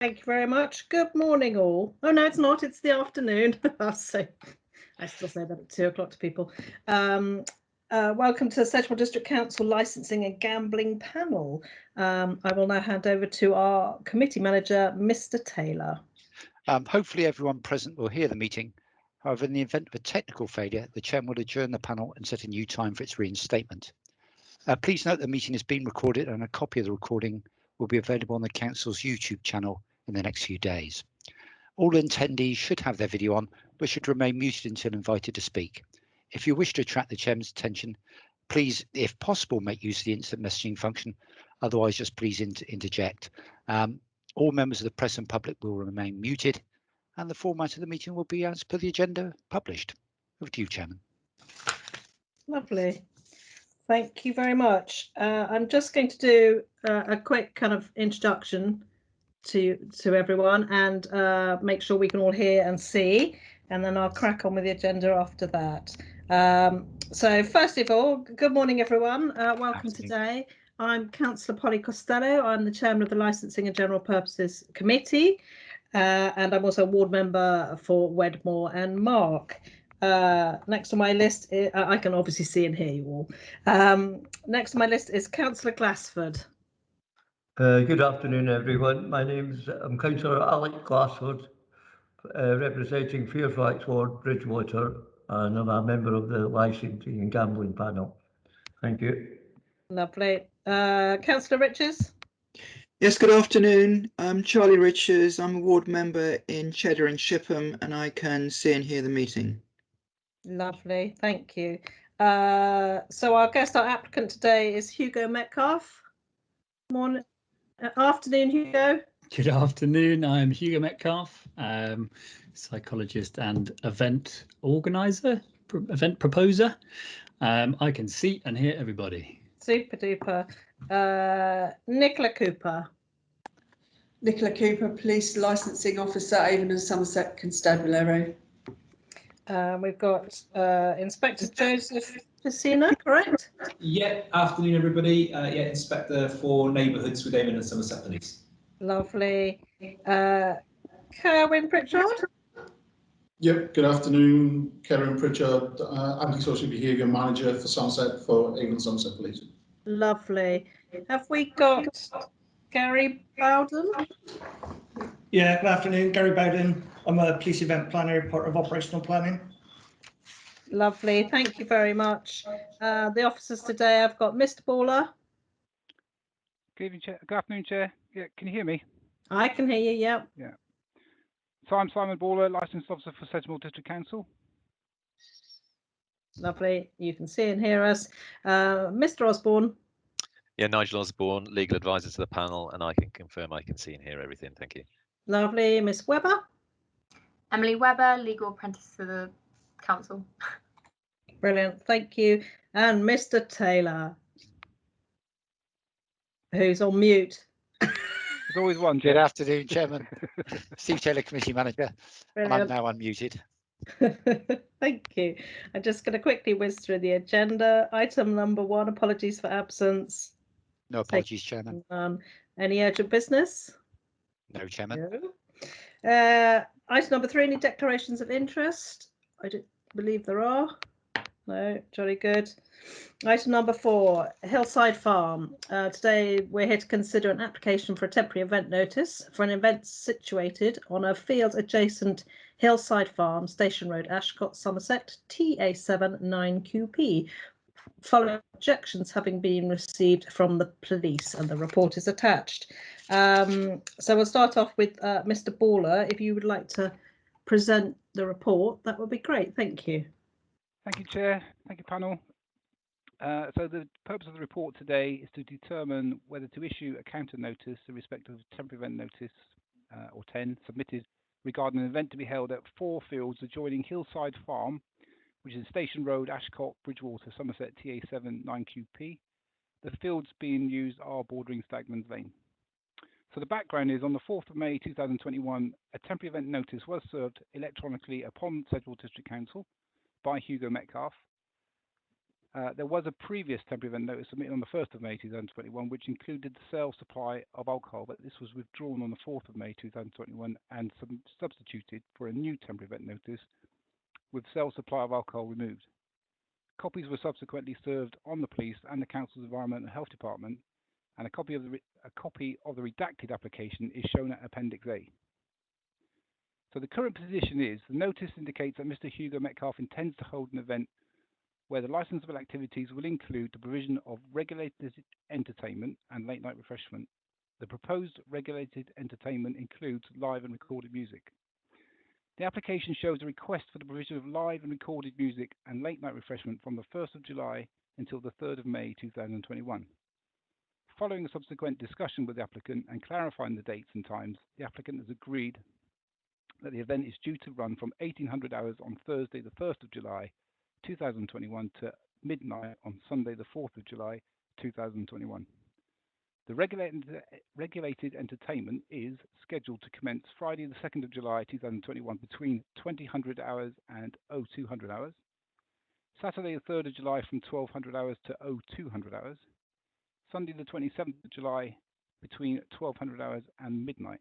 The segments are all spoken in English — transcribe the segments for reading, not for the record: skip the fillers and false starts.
Thank you very much. Good morning, all. Oh, no, it's not. It's the afternoon. So I still say that at 2 o'clock to people. Welcome to the Sedgemoor District Council Licensing and Gambling Panel. I will now hand over to our committee manager, Mr. Taylor. Hopefully everyone present will hear the meeting. However, in the event of a technical failure, the chairman will adjourn the panel and set a new time for its reinstatement. Please note the meeting is being recorded and a copy of the recording will be available on the council's YouTube channel in the next few days. All attendees should have their video on, but should remain muted until invited to speak. If you wish to attract the chairman's attention, please, if possible, make use of the instant messaging function. Otherwise, just please interject. All members of the press and public will remain muted, and the format of the meeting will be as per the agenda published. Over to you, Chairman. Lovely. Thank you very much. I'm just going to do a quick kind of introduction to everyone and make sure we can all hear and see, and then I'll crack on with the agenda after that. So first of all, good morning, everyone. Welcome today. I'm Councillor Polly Costello. I'm the chairman of the Licensing and General Purposes Committee, and I'm also a ward member for Wedmore and Mark. Next on my list, I can obviously see and hear you all. Next on my list is Councillor Glassford. Good afternoon, everyone. I'm Councillor Alec Glassford, representing Fairfax Ward, Bridgewater, and I'm a member of the Licensing and Gambling Panel. Thank you. Lovely. Councillor Richards? Yes, good afternoon. I'm Charlie Richards. I'm a ward member in Cheddar and Shipham, and I can see and hear the meeting. Lovely, thank you. So our applicant today is Hugo Metcalf. Afternoon, Hugo. Good afternoon. I'm Hugo Metcalf, psychologist and event organizer, event proposer. I can see and hear everybody. Super duper. Nicola Cooper. Nicola Cooper, Police Licensing Officer, Avon and Somerset Constabulary. We've got Inspector Joseph Piscina, correct? Yeah, afternoon everybody. Inspector for Neighbourhoods with Avon and Somerset Police. Lovely. Kerwin Pritchard? Yep, good afternoon. Kerwin Pritchard, Antisocial Behaviour Manager for Somerset for Avon and Somerset Police. Lovely. Have we got Gary Bowden? Yeah, good afternoon, Gary Bowden. I'm a police event planner, part of operational planning. Lovely, thank you very much. The officers today, I've got Mr. Baller. Good evening, Chair. Good afternoon, Chair. Yeah, can you hear me? I can hear you, yep. Yeah. So I'm Simon Baller, Licensed Officer for Sedgemoor District Council. Lovely, you can see and hear us. Mr. Osborne. Yeah, Nigel Osborne, legal advisor to the panel, and I can confirm I can see and hear everything. Thank you. Lovely. Miss Webber. Emily Webber, legal apprentice to the council. Brilliant, thank you. And Mr. Taylor, who's on mute. There's always one. Good afternoon, Chairman. Steve Taylor, Committee Manager. And I'm now unmuted. Thank you. I'm just going to quickly whiz through the agenda. Item number 1, apologies for absence. No apologies, Chairman. Any urgent business? No, Chairman. No. Item number 3, any declarations of interest? I don't believe there are. No, jolly good. Item number 4, Hillside Farm. Today we're here to consider an application for a temporary event notice for an event situated on a field adjacent Hillside Farm, Station Road, Ashcott, Somerset, TA7 9QP, following objections having been received from the police, and the report is attached. So we'll start off with Mr. Baller. If you would like to present the report, that would be great. Thank you. Thank you, Chair. Thank you, panel. So the purpose of the report today is to determine whether to issue a counter notice in respect of temporary event notice or 10 submitted regarding an event to be held at 4 fields adjoining Hillside Farm, which is Station Road, Ashcott, Bridgewater, Somerset, TA7 9QP. The fields being used are bordering Stagman's Lane. So the background is on the 4th of May 2021, a temporary event notice was served electronically upon Sedgemoor District Council by Hugo Metcalf. There was a previous temporary event notice submitted on the 1st of May 2021, which included the sale supply of alcohol, but this was withdrawn on the 4th of May 2021 and substituted for a new temporary event notice with sale supply of alcohol removed. Copies were subsequently served on the police and the council's Environment and Health Department, and a copy of the redacted application is shown at Appendix A. So the current position is the notice indicates that Mr. Hugo Metcalfe intends to hold an event where the licensable activities will include the provision of regulated entertainment and late night refreshment. The proposed regulated entertainment includes live and recorded music. The application shows a request for the provision of live and recorded music and late night refreshment from the 1st of July until the 3rd of May 2021. Following a subsequent discussion with the applicant and clarifying the dates and times, the applicant has agreed that the event is due to run from 1800 hours on Thursday the 1st of July 2021 to midnight on Sunday the 4th of July 2021. The regulated entertainment is scheduled to commence Friday the 2nd of July 2021 between 2000 hours and 0200 hours, Saturday the 3rd of July from 1200 hours to 0200 hours, Sunday the 27th of July between 1200 hours and midnight.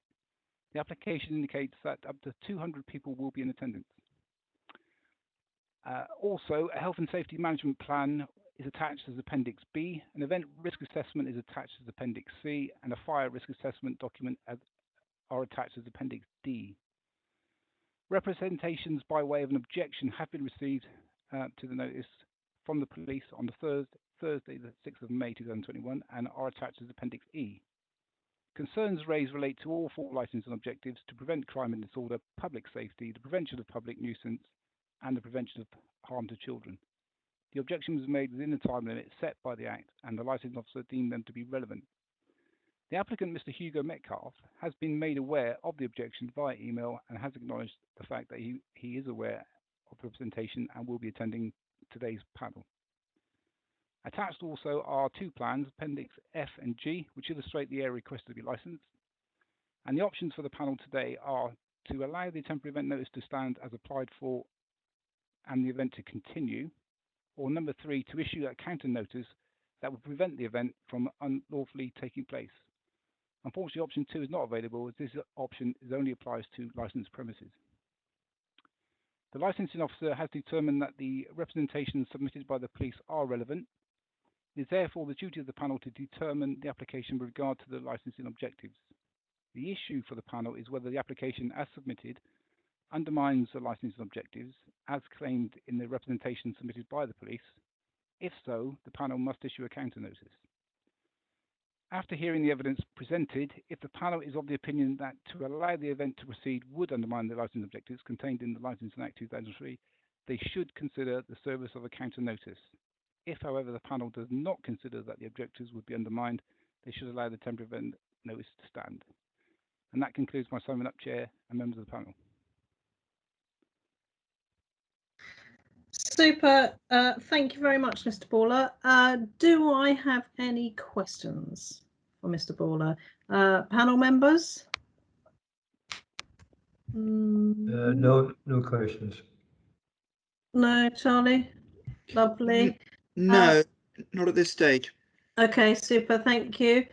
The application indicates that up to 200 people will be in attendance. Also, a health and safety management plan is attached as Appendix B, an event risk assessment is attached as Appendix C, and a fire risk assessment document are attached as Appendix D. Representations by way of an objection have been received to the notice from the police on the Thursday the 6th of May 2021 and are attached as Appendix E. Concerns raised relate to all 4 licensing objectives to prevent crime and disorder, public safety, the prevention of public nuisance, and the prevention of harm to children. The objection was made within the time limit set by the Act, and the licensing officer deemed them to be relevant. The applicant, Mr. Hugo Metcalfe, has been made aware of the objection via email and has acknowledged the fact that he is aware of the representation and will be attending today's panel. Attached also are 2 plans, Appendix F and G, which illustrate the area requested to be licensed. And the options for the panel today are to allow the temporary event notice to stand as applied for and the event to continue, or number 3, to issue a counter notice that would prevent the event from unlawfully taking place. Unfortunately, option 2 is not available, as this option only applies to licensed premises. The licensing officer has determined that the representations submitted by the police are relevant. It is therefore the duty of the panel to determine the application with regard to the licensing objectives. The issue for the panel is whether the application as submitted undermines the licensing objectives as claimed in the representation submitted by the police. If so, the panel must issue a counter notice. After hearing the evidence presented, if the panel is of the opinion that to allow the event to proceed would undermine the licensing objectives contained in the Licensing Act 2003, they should consider the service of a counter notice. If, however, the panel does not consider that the objectives would be undermined, they should allow the temporary event notice to stand. And that concludes my summing up, Chair and members of the panel. Super. Thank you very much, Mr. Baller. Do I have any questions for Mr. Baller? Panel members? No questions. No, Charlie? Lovely. No, not at this stage. Okay, super. Thank you.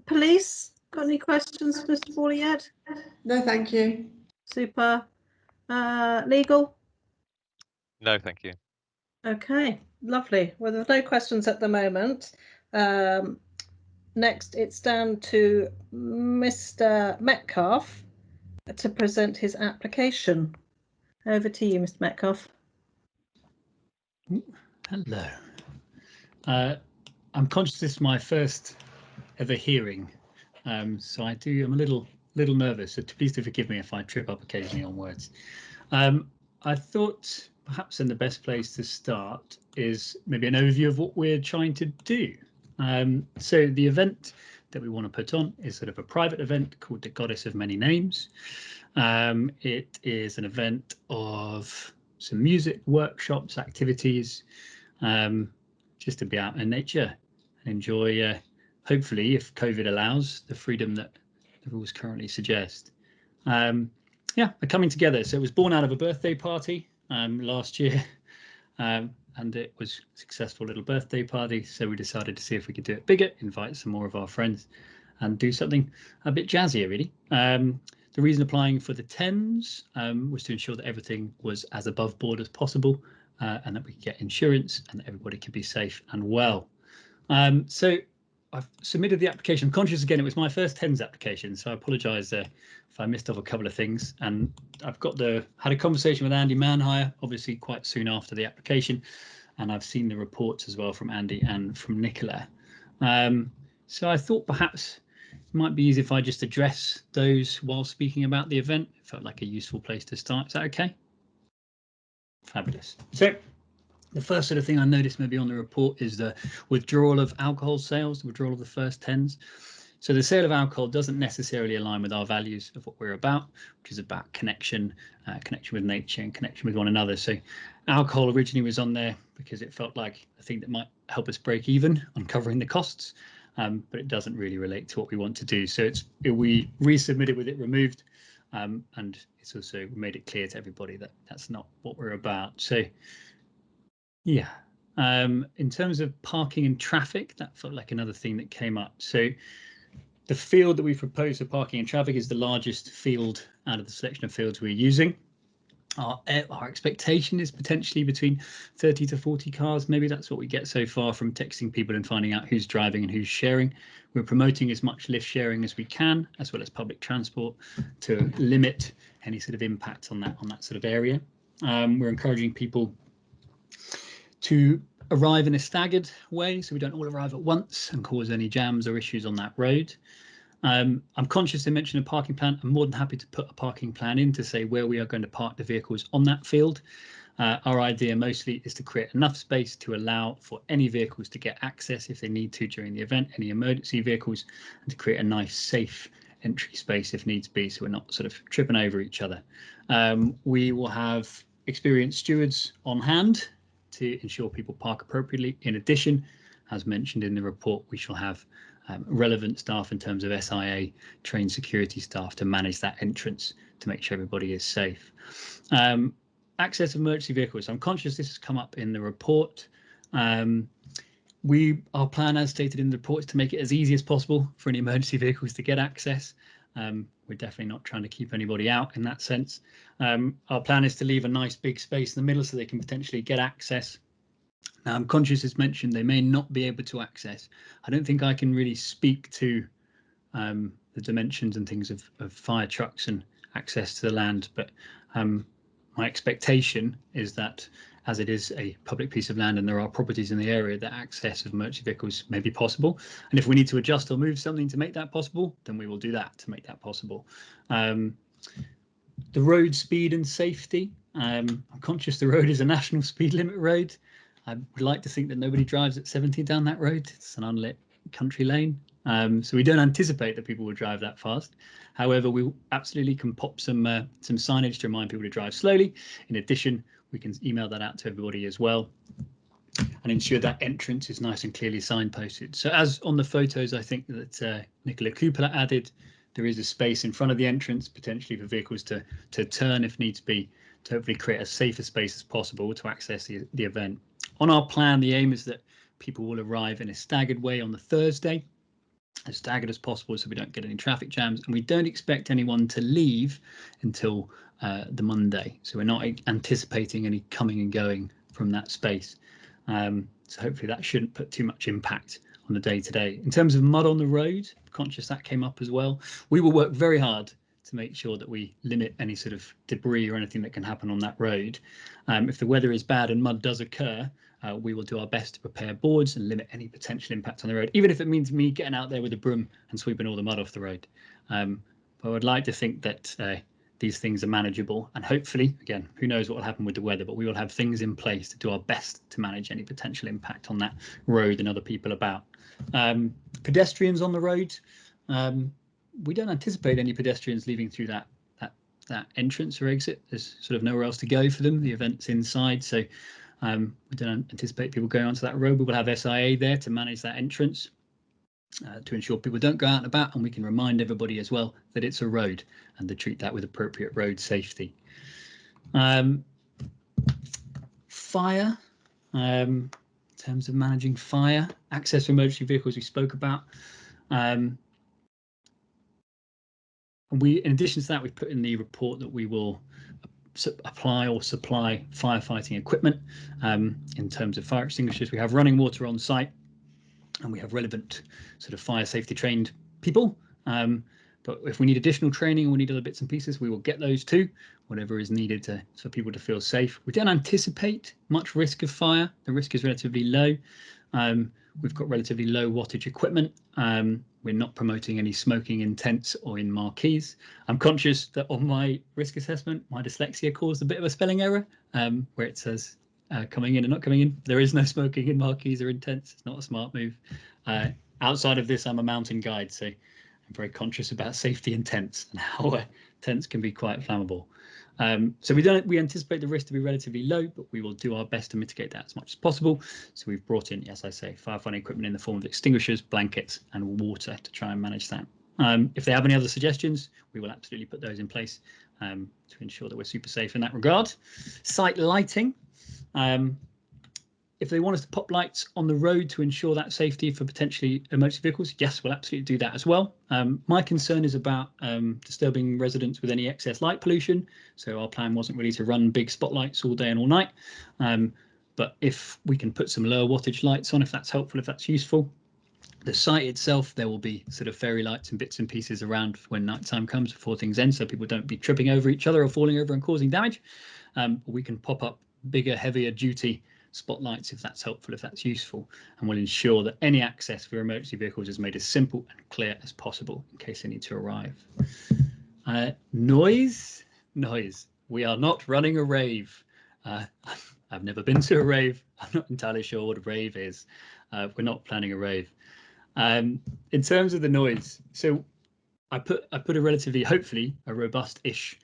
Police, got any questions for Mr. Baller yet? No, thank you. Super. Legal? No, thank you. Okay, lovely. Well, there's no questions at the moment. Next, it's down to Mr. Metcalfe to present his application. Over to you, Mr. Metcalfe. Hello. I'm conscious this is my first ever hearing, so I'm a little nervous. So please do forgive me if I trip up occasionally on words. I thought perhaps then the best place to start is maybe an overview of what we're trying to do. So the event that we want to put on is sort of a private event called the Goddess of Many Names. It is an event of some music, workshops, activities, just to be out in nature and enjoy, hopefully, if COVID allows, the freedom that the rules currently suggest. Yeah, they're coming together. So it was born out of a birthday party last year. and it was a successful little birthday party. So we decided to see if we could do it bigger, invite some more of our friends, and do something a bit jazzier, really. The reason applying for the 10s was to ensure that everything was as above board as possible, and that we could get insurance and that everybody could be safe and well. So I've submitted the application. I'm conscious again, it was my first 10s application, so I apologise if I missed off a couple of things. And I've had a conversation with Andy Manhire, obviously quite soon after the application, and I've seen the reports as well from Andy and from Nicola. So I thought perhaps it might be easy if I just address those while speaking about the event. It felt like a useful place to start. Is that okay? Fabulous. So the first sort of thing I noticed maybe on the report is the withdrawal of alcohol sales, the withdrawal of the first 10s. So the sale of alcohol doesn't necessarily align with our values of what we're about, which is about connection, connection with nature and connection with one another. So alcohol originally was on there because it felt like a thing that might help us break even on covering the costs. But it doesn't really relate to what we want to do. So we resubmitted with it removed, and it's also made it clear to everybody that that's not what we're about. So yeah, in terms of parking and traffic, that felt like another thing that came up. So the field that we proposed for parking and traffic is the largest field out of the selection of fields we're using. Our expectation is potentially between 30 to 40 cars. Maybe that's what we get so far from texting people and finding out who's driving and who's sharing. We're promoting as much lift sharing as we can, as well as public transport, to limit any sort of impact on that sort of area. We're encouraging people to arrive in a staggered way, so we don't all arrive at once and cause any jams or issues on that road. I'm conscious to mention a parking plan. I'm more than happy to put a parking plan in to say where we are going to park the vehicles on that field. Our idea mostly is to create enough space to allow for any vehicles to get access if they need to during the event, any emergency vehicles, and to create a nice, safe entry space if needs be, so we're not sort of tripping over each other. We will have experienced stewards on hand to ensure people park appropriately. In addition, as mentioned in the report, we shall have relevant staff in terms of SIA trained security staff to manage that entrance to make sure everybody is safe. Access of emergency vehicles. I'm conscious this has come up in the report. Our plan, as stated in the report, is to make it as easy as possible for any emergency vehicles to get access. We're definitely not trying to keep anybody out in that sense. Our plan is to leave a nice big space in the middle so they can potentially get access. Now, I'm conscious, as mentioned, they may not be able to access. I don't think I can really speak to the dimensions and things of fire trucks and access to the land, but my expectation is that as it is a public piece of land and there are properties in the area, that access of emergency vehicles may be possible. And if we need to adjust or move something to make that possible, then we will do that to make that possible. The road speed and safety. I'm conscious the road is a national speed limit road. I would like to think that nobody drives at 70 down that road. It's an unlit country lane. So we don't anticipate that people will drive that fast. However, we absolutely can pop some signage to remind people to drive slowly. In addition, we can email that out to everybody as well and ensure that entrance is nice and clearly signposted. So as on the photos, I think that Nicola Cooper added, there is a space in front of the entrance potentially for vehicles to turn if needs be, to hopefully create as safe a space as possible to access the event. On our plan, the aim is that people will arrive in a staggered way on the Thursday, as staggered as possible so we don't get any traffic jams, and we don't expect anyone to leave until the Monday, so we're not anticipating any coming and going from that space. So hopefully that shouldn't put too much impact on the day-to-day. In terms of mud on the road, conscious that came up as well, we will work very hard to make sure that we limit any sort of debris or anything that can happen on that road. If the weather is bad and mud does occur, we will do our best to prepare boards and limit any potential impact on the road, even if it means me getting out there with a broom and sweeping all the mud off the road. But I would like to think that these things are manageable, and hopefully, again, who knows what will happen with the weather, but we will have things in place to do our best to manage any potential impact on that road and other people about. Pedestrians on the road, we don't anticipate any pedestrians leaving through that entrance or exit. There's sort of nowhere else to go for them. The event's inside, so we don't anticipate people going onto that road. We will have SIA there to manage that entrance to ensure people don't go out and about, and we can remind everybody as well that it's a road and to treat that with appropriate road safety. Fire. in terms of managing fire. Access to emergency vehicles we spoke about. And in addition to that, we put in the report that we will apply or supply firefighting equipment. In terms of fire extinguishers, we have running water on site, and we have relevant sort of fire safety trained people. But if we need additional training and we need other bits and pieces, we will get those too, whatever is needed for people to feel safe. We don't anticipate much risk of fire. The risk is relatively low. We've got relatively low wattage equipment. We're not promoting any smoking in tents or in marquees. I'm conscious that on my risk assessment, my dyslexia caused a bit of a spelling error where it says coming in and not coming in. There is no smoking in marquees or in tents. It's not a smart move. Outside of this, I'm a mountain guide, so I'm very conscious about safety in tents and how tents can be quite flammable. So we anticipate the risk to be relatively low, but we will do our best to mitigate that as much as possible. So we've brought in, as I say, firefighting equipment in the form of extinguishers, blankets, and water to try and manage that. If they have any other suggestions, we will absolutely put those in place to ensure that we're super safe in that regard. Site lighting. If they want us to pop lights on the road to ensure that safety for potentially emergency vehicles, yes, we'll absolutely do that as well. My concern is about disturbing residents with any excess light pollution. So our plan wasn't really to run big spotlights all day and all night. But if we can put some lower wattage lights on, if that's helpful, if that's useful. The site itself, there will be sort of fairy lights and bits and pieces around when nighttime comes before things end, so people don't be tripping over each other or falling over and causing damage. We can pop up bigger, heavier duty spotlights if that's helpful, if that's useful, and we'll ensure that any access for emergency vehicles is made as simple and clear as possible in case they need to arrive. Noise. We are not running a rave. I've never been to a rave. I'm not entirely sure what a rave is. We're not planning a rave. In terms of the noise, so I put a relatively, hopefully, a robust-ish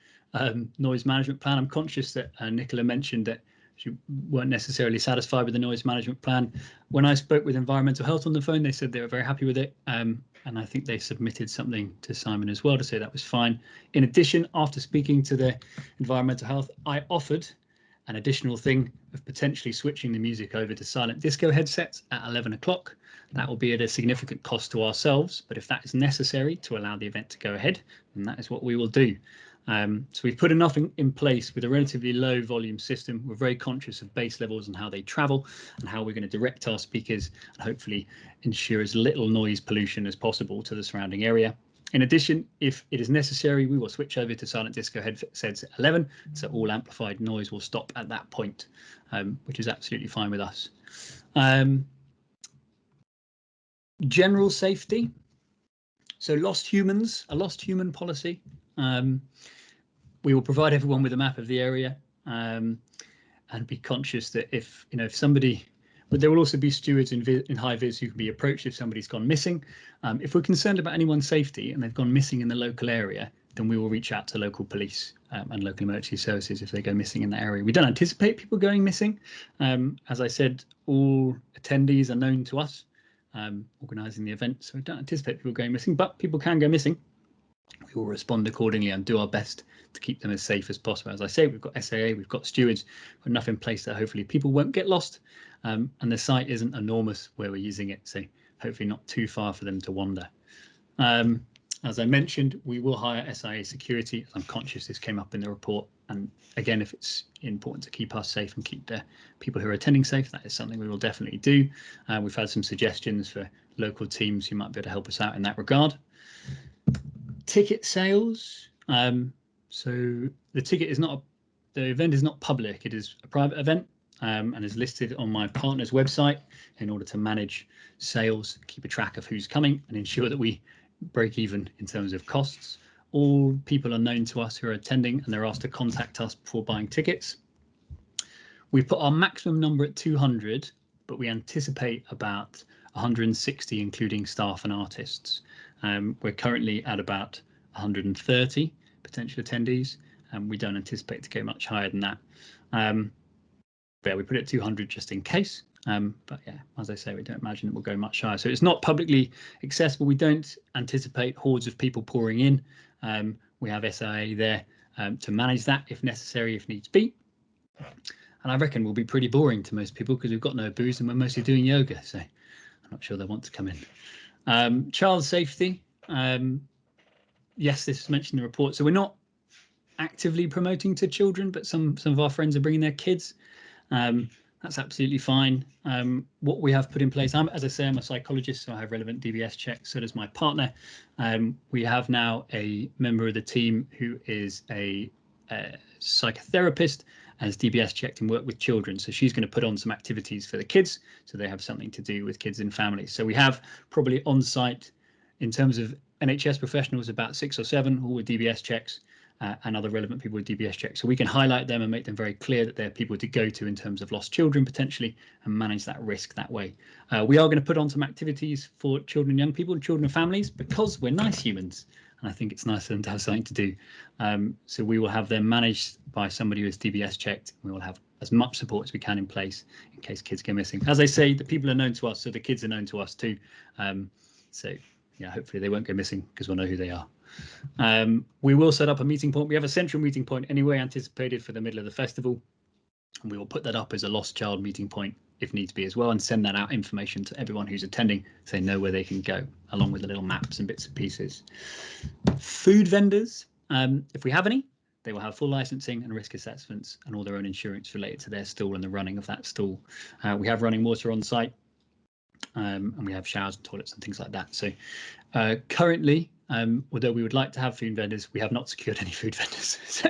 noise management plan. I'm conscious that Nicola mentioned that she weren't necessarily satisfied with the noise management plan. When I spoke with Environmental Health on the phone, they said they were very happy with it. And I think they submitted something to Simon as well to say that was fine. In addition, after speaking to the Environmental Health, I offered an additional thing of potentially switching the music over to silent disco headsets at 11 o'clock. That will be at a significant cost to ourselves, but if that is necessary to allow the event to go ahead, then that is what we will do. So we've put enough in place with a relatively low volume system. We're very conscious of bass levels and how they travel and how we're going to direct our speakers and hopefully ensure as little noise pollution as possible to the surrounding area. In addition, if it is necessary, we will switch over to silent disco headsets at 11, so all amplified noise will stop at that point, which is absolutely fine with us. General safety. So a lost human policy. We will provide everyone with a map of the area and be conscious that if somebody, but there will also be stewards in high vis who can be approached if somebody's gone missing. If we're concerned about anyone's safety and they've gone missing in the local area, then we will reach out to local police and local emergency services if they go missing in that area. We don't anticipate people going missing. As I said, all attendees are known to us organising the event, so we don't anticipate people going missing, but people can go missing. We will respond accordingly and do our best to keep them as safe as possible. As I say, we've got SAA, we've got stewards, we've got enough in place that hopefully people won't get lost, and the site isn't enormous where we're using it, so hopefully not too far for them to wander. As I mentioned, we will hire SIA security. I'm conscious this came up in the report, and again, if it's important to keep us safe and keep the people who are attending safe, that is something we will definitely do. We've had some suggestions for local teams who might be able to help us out in that regard. Ticket sales. So the ticket is not, the event is not public, it is a private event and is listed on my partner's website in order to manage sales, keep a track of who's coming and ensure that we break even in terms of costs. All people are known to us who are attending and they're asked to contact us before buying tickets. We've put our maximum number at 200, but we anticipate about 160, including staff and artists. We're currently at about 130 potential attendees, and we don't anticipate to go much higher than that. But yeah, we put it at 200 just in case. But yeah, as I say, we don't imagine it will go much higher. So it's not publicly accessible. We don't anticipate hordes of people pouring in. We have SIA there to manage that if necessary, if needs be. and I reckon will be pretty boring to most people because we've got no booze and we're mostly doing yoga, so I'm not sure they want to come in. Child safety, yes, this is mentioned in the report, so we're not actively promoting to children, but some of our friends are bringing their kids. That's absolutely fine. What we have put in place, as I say, I'm a psychologist, so I have relevant DBS checks, so does my partner. We have now a member of the team who is a psychotherapist, has DBS checked and worked with children, so she's going to put on some activities for the kids so they have something to do with kids and families. So we have probably on site, in terms of NHS professionals, about 6 or 7, all with DBS checks. And other relevant people with DBS checks. So we can highlight them and make them very clear that they're people to go to in terms of lost children potentially, and manage that risk that way. We are going to put on some activities for children and young people and children and families because we're nice humans. And I think it's nice for them to have something to do. So we will have them managed by somebody who is DBS checked. We will have as much support as we can in place in case kids go missing. As I say, the people are known to us, so the kids are known to us too. So yeah, hopefully they won't go missing because we'll know who they are. We will set up a meeting point. We have a central meeting point anyway anticipated for the middle of the festival, and we will put that up as a lost child meeting point if needs be as well, and send that out information to everyone who's attending so they know where they can go, along with the little maps and bits and pieces. Food vendors, if we have any, they will have full licensing and risk assessments and all their own insurance related to their stall and the running of that stall. We have running water on site, and we have showers and toilets and things like that. So currently, although we would like to have food vendors, we have not secured any food vendors. So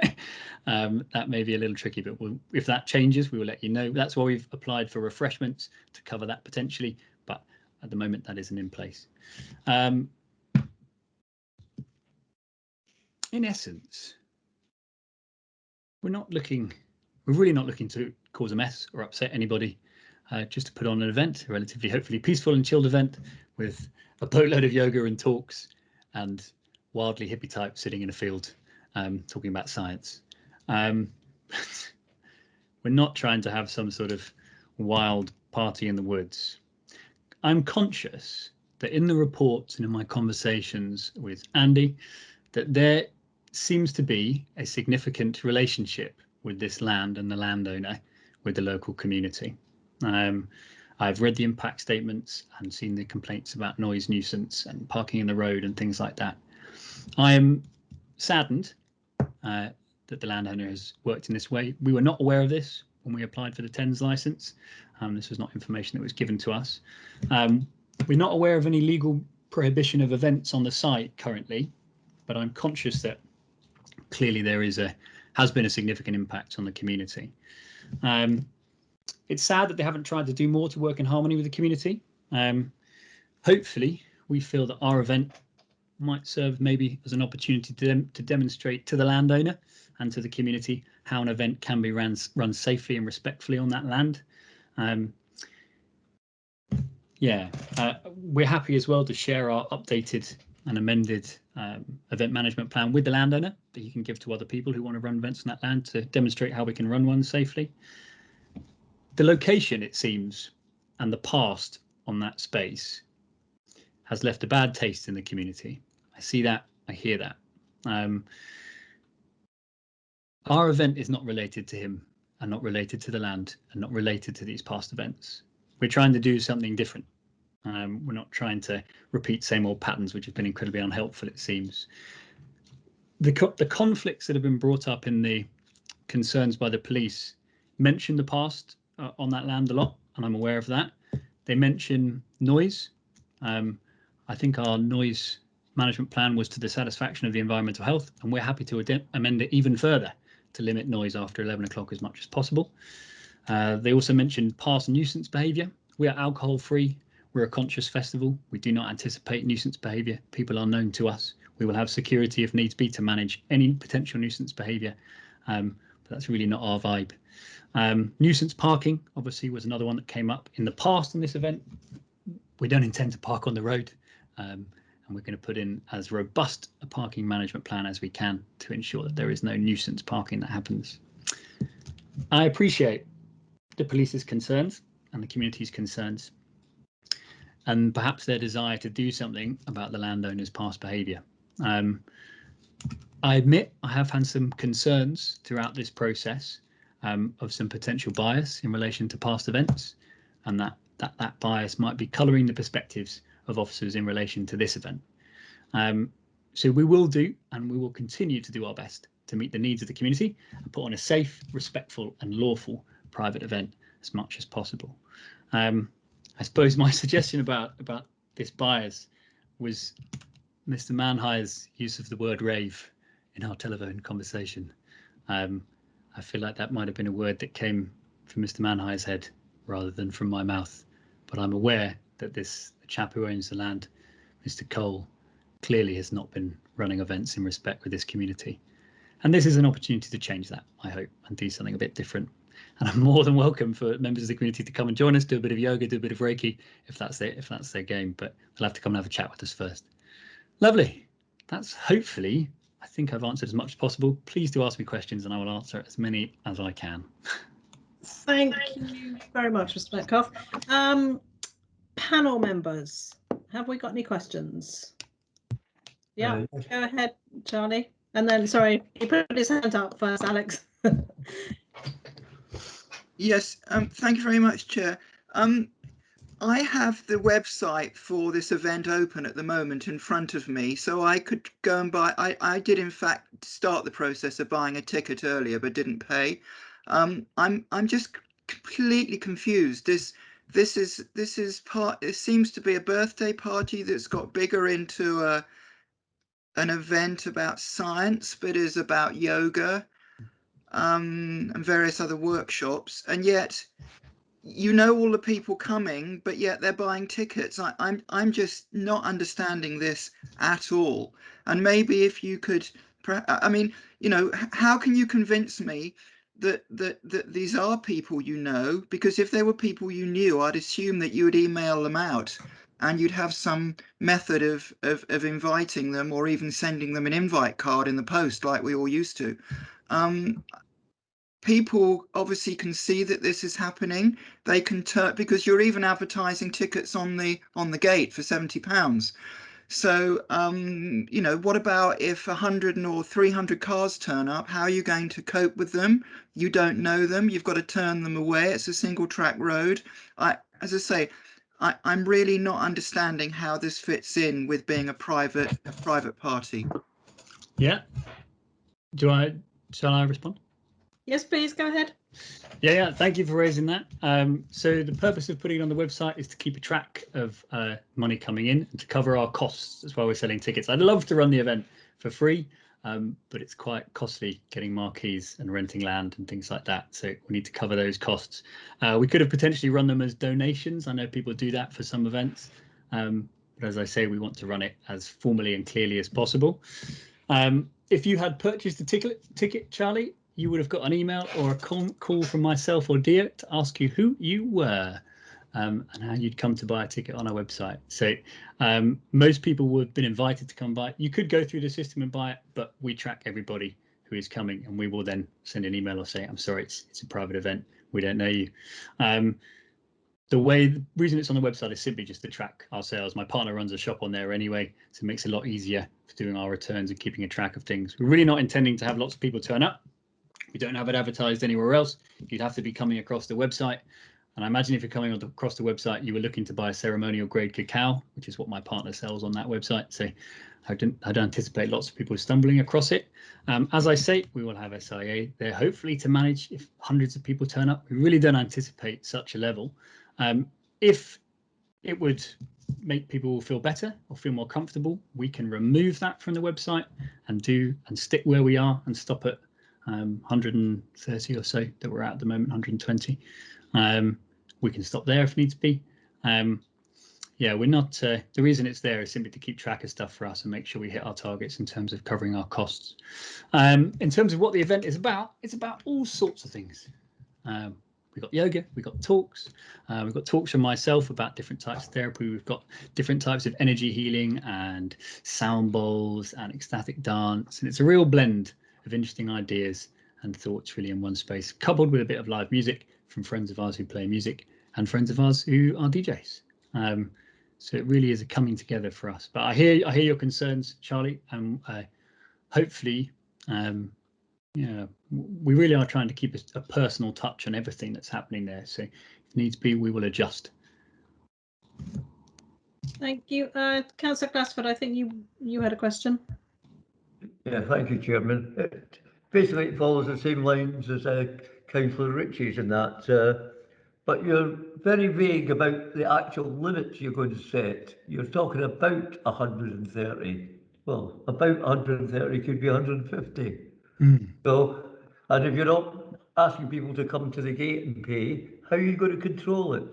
that may be a little tricky, but if that changes, we will let you know. That's why we've applied for refreshments to cover that potentially, but at the moment that isn't in place. In essence, we're really not looking to cause a mess or upset anybody, just to put on an event, a relatively hopefully peaceful and chilled event with a boatload of yoga and talks and wildly hippie types sitting in a field talking about science. We're not trying to have some sort of wild party in the woods. I'm conscious that in the reports and in my conversations with Andy, that there seems to be a significant relationship with this land and the landowner with the local community. I've read the impact statements and seen the complaints about noise nuisance and parking in the road and things like that. I am saddened that the landowner has worked in this way. We were not aware of this when we applied for the TENS license. This was not information that was given to us. We're not aware of any legal prohibition of events on the site currently, but I'm conscious that clearly there has been a significant impact on the community. It's sad that they haven't tried to do more to work in harmony with the community. Hopefully, we feel that our event might serve maybe as an opportunity to demonstrate to the landowner and to the community how an event can be run safely and respectfully on that land. We're happy as well to share our updated and amended event management plan with the landowner that you can give to other people who want to run events on that land to demonstrate how we can run one safely. The location, it seems, and the past on that space has left a bad taste in the community. I see that, I hear that. Our event is not related to him and not related to the land and not related to these past events. We're trying to do something different. We're not trying to repeat same old patterns, which have been incredibly unhelpful, it seems. The conflicts that have been brought up in the concerns by the police mention the past on that land a lot, and I'm aware of that. They mention noise. I think our noise management plan was to the satisfaction of the environmental health, and we're happy to amend it even further to limit noise after 11 o'clock as much as possible. They also mentioned past nuisance behaviour. We are alcohol free. We're a conscious festival. We do not anticipate nuisance behaviour. People are known to us. We will have security if needs be to manage any potential nuisance behaviour, but that's really not our vibe. Nuisance parking obviously was another one that came up in the past on this event. We don't intend to park on the road, and we're going to put in as robust a parking management plan as we can to ensure that there is no nuisance parking that happens. I appreciate the police's concerns and the community's concerns, and perhaps their desire to do something about the landowner's past behaviour. I admit I have had some concerns throughout this process of some potential bias in relation to past events, and that bias might be colouring the perspectives of officers in relation to this event. So we will do, and we will continue to do our best to meet the needs of the community and put on a safe, respectful and lawful private event as much as possible. I suppose my suggestion about this bias was Mr. Manhire's use of the word rave in our telephone conversation. I feel like that might have been a word that came from Mr. Manhire's head rather than from my mouth, but I'm aware that the chap who owns the land, Mr. Cole, clearly has not been running events in respect with this community. And this is an opportunity to change that, I hope, and do something a bit different. And I'm more than welcome for members of the community to come and join us, do a bit of yoga, do a bit of Reiki, if that's their game, but they'll have to come and have a chat with us first. Lovely. That's hopefully, I think I've answered as much as possible. Please do ask me questions and I will answer as many as I can. Thank you very much, Mr. Metcalf. Panel members, have we got any questions? Yeah, go ahead, Charlie. And then, sorry, he put his hand up first, Alex. Yes, thank you very much, Chair. I have the website for this event open at the moment in front of me, so I could go and buy. I did in fact start the process of buying a ticket earlier, but didn't pay. I'm just completely confused. This it seems to be a birthday party that's got bigger into an event about science, but is about yoga and various other workshops, and yet you know all the people coming, but yet they're buying tickets. I'm just not understanding this at all. And maybe if you could, I mean, you know, how can you convince me that these are people you know? Because if they were people you knew, I'd assume that you would email them out and you'd have some method of inviting them, or even sending them an invite card in the post like we all used to. People obviously can see that this is happening. They can turn, because you're even advertising tickets on the gate for £70. So you know, what about if 100 or 300 cars turn up? How are you going to cope with them? You don't know them. You've got to turn them away. It's a single track road. As I say, I'm really not understanding how this fits in with being a private party. Yeah. Shall I respond? Yes, please, go ahead. Yeah, thank you for raising that. So the purpose of putting it on the website is to keep a track of money coming in and to cover our costs. That's why we're selling tickets. I'd love to run the event for free, but it's quite costly getting marquees and renting land and things like that. So we need to cover those costs. We could have potentially run them as donations. I know people do that for some events. But as I say, we want to run it as formally and clearly as possible. If you had purchased the ticket, Charlie, you would have got an email or a call from myself or Dia to ask you who you were and how you'd come to buy a ticket on our website. So most people would have been invited to come by. You could go through the system and buy it, but we track everybody who is coming, and we will then send an email or say, I'm sorry, it's a private event. We don't know you. The reason it's on the website is simply just to track our sales. My partner runs a shop on there anyway, so it makes it a lot easier for doing our returns and keeping a track of things. We're really not intending to have lots of people turn up. We don't have it advertised anywhere else. You'd have to be coming across the website. And I imagine if you're coming across the website, you were looking to buy a ceremonial grade cacao, which is what my partner sells on that website. So I don't anticipate lots of people stumbling across it. As I say, we will have SIA there, hopefully to manage if hundreds of people turn up. We really don't anticipate such a level. If it would make people feel better or feel more comfortable, we can remove that from the website and stick where we are and stop at 130 or so that we're at the moment, 120. We can stop there if needs be. Yeah, we're not. The reason it's there is simply to keep track of stuff for us and make sure we hit our targets in terms of covering our costs. In terms of what the event is about, it's about all sorts of things. We've got yoga, we've got talks. We've got talks from myself about different types of therapy. We've got different types of energy healing and sound bowls and ecstatic dance. And it's a real blend of interesting ideas and thoughts really in one space, coupled with a bit of live music from friends of ours who play music and friends of ours who are DJs. So it really is a coming together for us. But I hear your concerns, Charlie, and hopefully Yeah, we really are trying to keep a personal touch on everything that's happening there. So if needs be, we will adjust. Thank you. Councillor Glassford, I think you had a question. Yeah, thank you, Chairman. Basically, it follows the same lines as Councillor Ritchie's in that, but you're very vague about the actual limits you're going to set. You're talking about 130. Well, about 130 could be 150. So, and if you're not asking people to come to the gate and pay, how are you going to control it?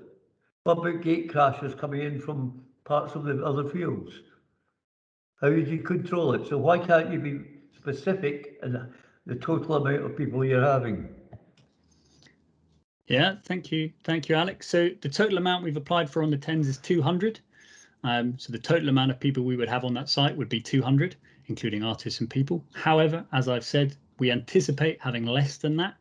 What about gate crashes coming in from parts of the other fields? How do you control it? So why can't you be specific in the total amount of people you're having? Yeah, thank you, Alex. So the total amount we've applied for on the 10s is 200. So the total amount of people we would have on that site would be 200, including artists and people. However, as I've said, we anticipate having less than that.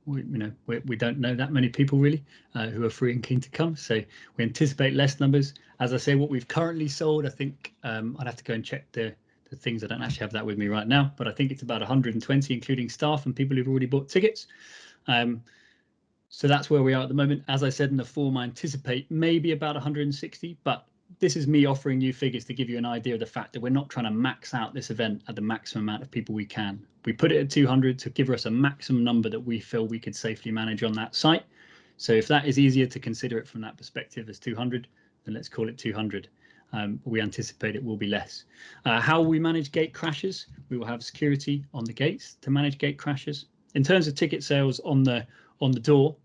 We don't know that many people really who are free and keen to come, so we anticipate less numbers. As I say, what we've currently sold, I think I'd have to go and check the things. I don't actually have that with me right now, but I think it's about 120, including staff and people who've already bought tickets. So that's where we are at the moment. As I said in the form, I anticipate maybe about 160, but this is me offering you figures to give you an idea of the fact that we're not trying to max out this event at the maximum amount of people we can. We put it at 200 to give us a maximum number that we feel we could safely manage on that site. So if that is easier to consider it from that perspective as 200, then let's call it 200. We anticipate it will be less. How will we manage gate crashes? We will have security on the gates to manage gate crashes. In terms of ticket sales on the door,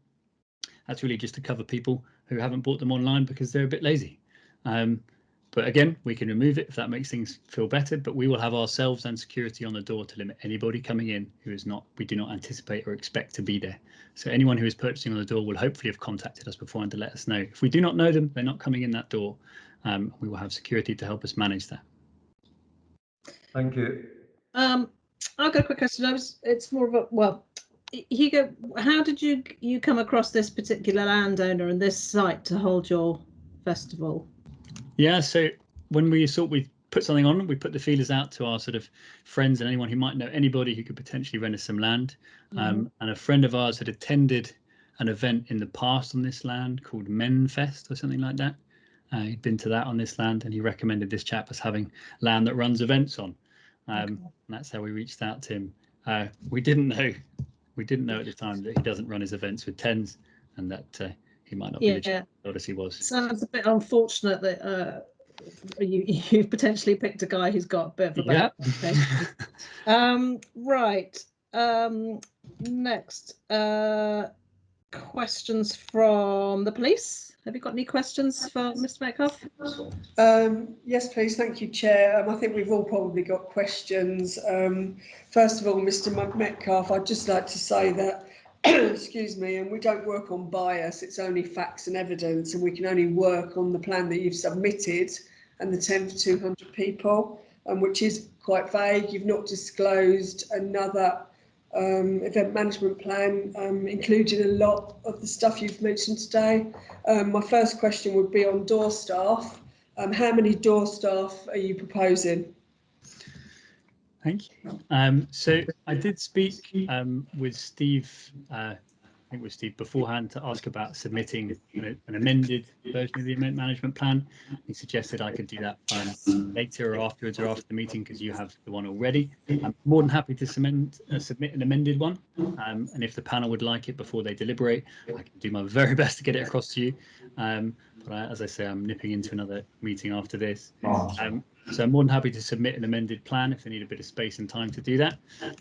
that's really just to cover people who haven't bought them online because they're a bit lazy. But again, we can remove it if that makes things feel better, but we will have ourselves and security on the door to limit anybody coming in who is not, we do not anticipate or expect to be there. So anyone who is purchasing on the door will hopefully have contacted us beforehand to let us know. If we do not know them, they're not coming in that door. We will have security to help us manage that. Thank you. I've got a quick question. It's more of a, well, Hugo, how did you come across this particular landowner and this site to hold your festival? Yeah, so when we put something on, we put the feelers out to our sort of friends and anyone who might know anybody who could potentially rent us some land. And a friend of ours had attended an event in the past on this land called Menfest or something like that. He'd been to that on this land, and he recommended this chap as having land that runs events on. And that's how we reached out to him. We didn't know at the time that he doesn't run his events with 10s, and that he might not be the chap he told us he was. Sounds a bit unfortunate that you've potentially picked a guy who's got a bit of a bad reputation. Right. Next, questions from the police. Have you got any questions for Mr. Metcalfe? Yes, please. Thank you, Chair. I think we've all probably got questions. First of all, Mr. Metcalfe, I'd just like to say that, excuse me, and we don't work on bias. It's only facts and evidence, and we can only work on the plan that you've submitted and the 10 for 200 people, which is quite vague. You've not disclosed another event management plan, including a lot of the stuff you've mentioned today. My first question would be on door staff. How many door staff are you proposing? Thank you. So I did speak with Steve, I think with Steve beforehand, to ask about submitting an amended version of the event management plan. He suggested I could do that later or afterwards or after the meeting because you have the one already. I'm more than happy to submit an amended one, and if the panel would like it before they deliberate, I can do my very best to get it across to you. But as I say, I'm nipping into another meeting after this. So I'm more than happy to submit an amended plan if they need a bit of space and time to do that.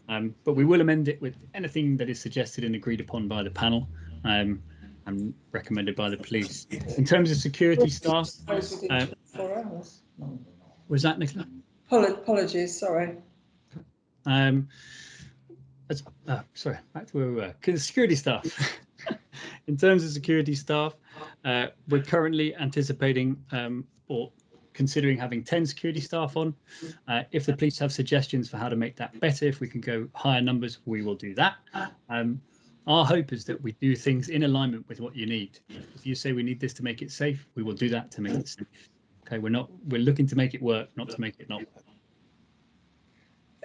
But we will amend it with anything that is suggested and agreed upon by the panel and recommended by the police. In terms of security staff, was that Nicola? Apologies, sorry. Sorry, back to where we were. Security staff. In terms of security staff, we're currently anticipating or considering having 10 security staff on. If the police have suggestions for how to make that better, if we can go higher numbers, we will do that. Our hope is that we do things in alignment with what you need. If you say we need this to make it safe, we will do that to make it safe. Okay, we're looking to make it work, not to make it not work.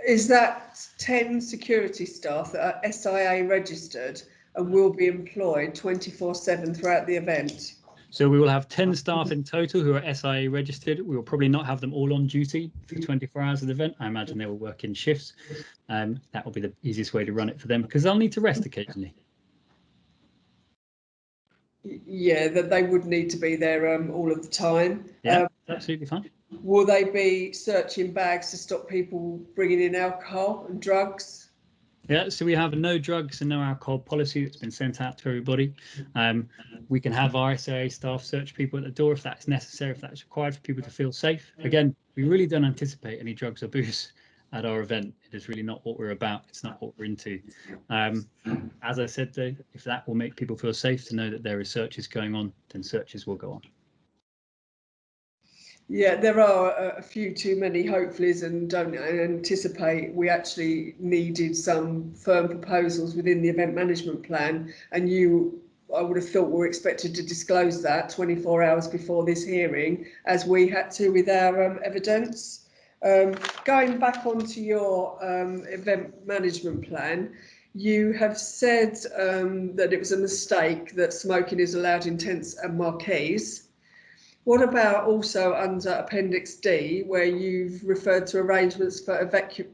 Is that 10 security staff that are SIA registered and will be employed 24/7 throughout the event? So we will have 10 staff in total who are SIA registered. We will probably not have them all on duty for 24 hours of the event. I imagine they will work in shifts. That will be the easiest way to run it for them because they'll need to rest occasionally. Yeah, that they would need to be there all of the time. Yeah, absolutely fine. Will they be searching bags to stop people bringing in alcohol and drugs? Yeah, so we have a no drugs and no alcohol policy that's been sent out to everybody. We can have our SIA staff search people at the door if that's necessary, if that's required for people to feel safe. Again, we really don't anticipate any drugs or booze at our event. It is really not what we're about. It's not what we're into. As I said, though, if that will make people feel safe to know that there are searches going on, then searches will go on. Yeah, there are a few too many hopefullys, and don't anticipate. We actually needed some firm proposals within the event management plan, and I would have thought were expected to disclose that 24 hours before this hearing, as we had to with our evidence. Going back onto your event management plan, you have said that it was a mistake that smoking is allowed in tents and marquees. What about also under Appendix D, where you've referred to arrangements for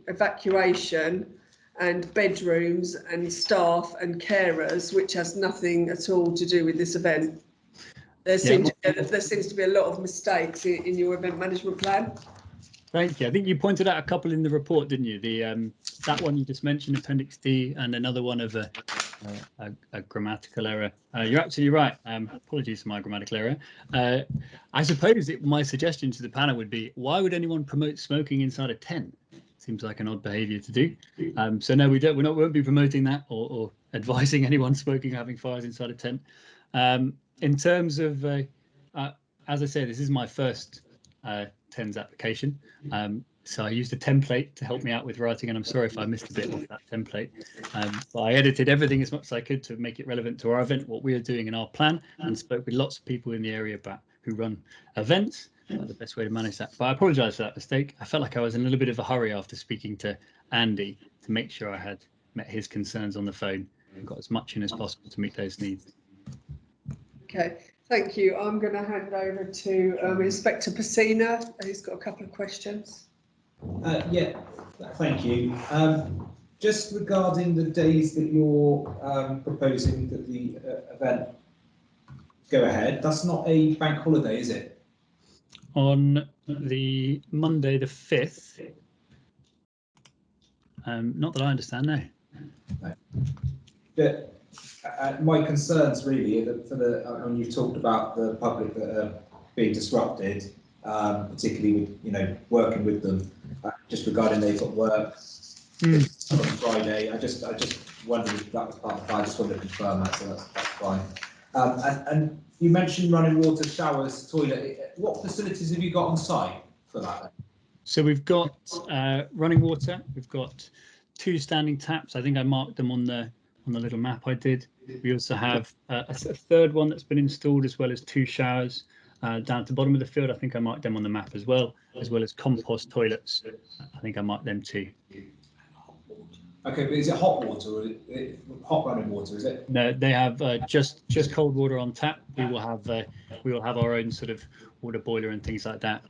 evacuation and bedrooms and staff and carers, which has nothing at all to do with this event? There seems to be a lot of mistakes in your event management plan. Thank you. I think you pointed out a couple in the report, didn't you? That one you just mentioned, Appendix D, and another one of a grammatical error. You're absolutely right. Apologies for my grammatical error. I suppose my suggestion to the panel would be, why would anyone promote smoking inside a tent? Seems like an odd behaviour to do. So no, we won't be promoting that or advising anyone smoking or having fires inside a tent. In terms of, as I said, this is my first TENS application. So I used a template to help me out with writing, and I'm sorry if I missed a bit of that template. But I edited everything as much as I could to make it relevant to our event, what we are doing in our plan, and spoke with lots of people in the area about who run events, the best way to manage that. But I apologise for that mistake. I felt like I was in a little bit of a hurry after speaking to Andy to make sure I had met his concerns on the phone and got as much in as possible to meet those needs. Okay, thank you. I'm going to hand over to Inspector Pacina, who's got a couple of questions. Yeah, thank you. Just regarding the days that you're proposing that the event go ahead, that's not a bank holiday, is it? On the Monday the 5th, not that I understand, no. But my concerns really are that when you've talked about the public that are being disrupted, particularly with working with them, just regarding they've got work on Friday. I just wondered if that was part of the plan. I just wanted to confirm that, so that's fine. And you mentioned running water, showers, toilet. What facilities have you got on site for that? So we've got running water. We've got 2 standing taps. I think I marked them on the little map I did. We also have a third one that's been installed, as well as 2 showers down at the bottom of the field. I think I marked them on the map as well as compost toilets. I think I marked them too. Okay, but is it hot water or hot running water? Is it? No, they have just cold water on tap. We will have our own sort of water boiler and things like that.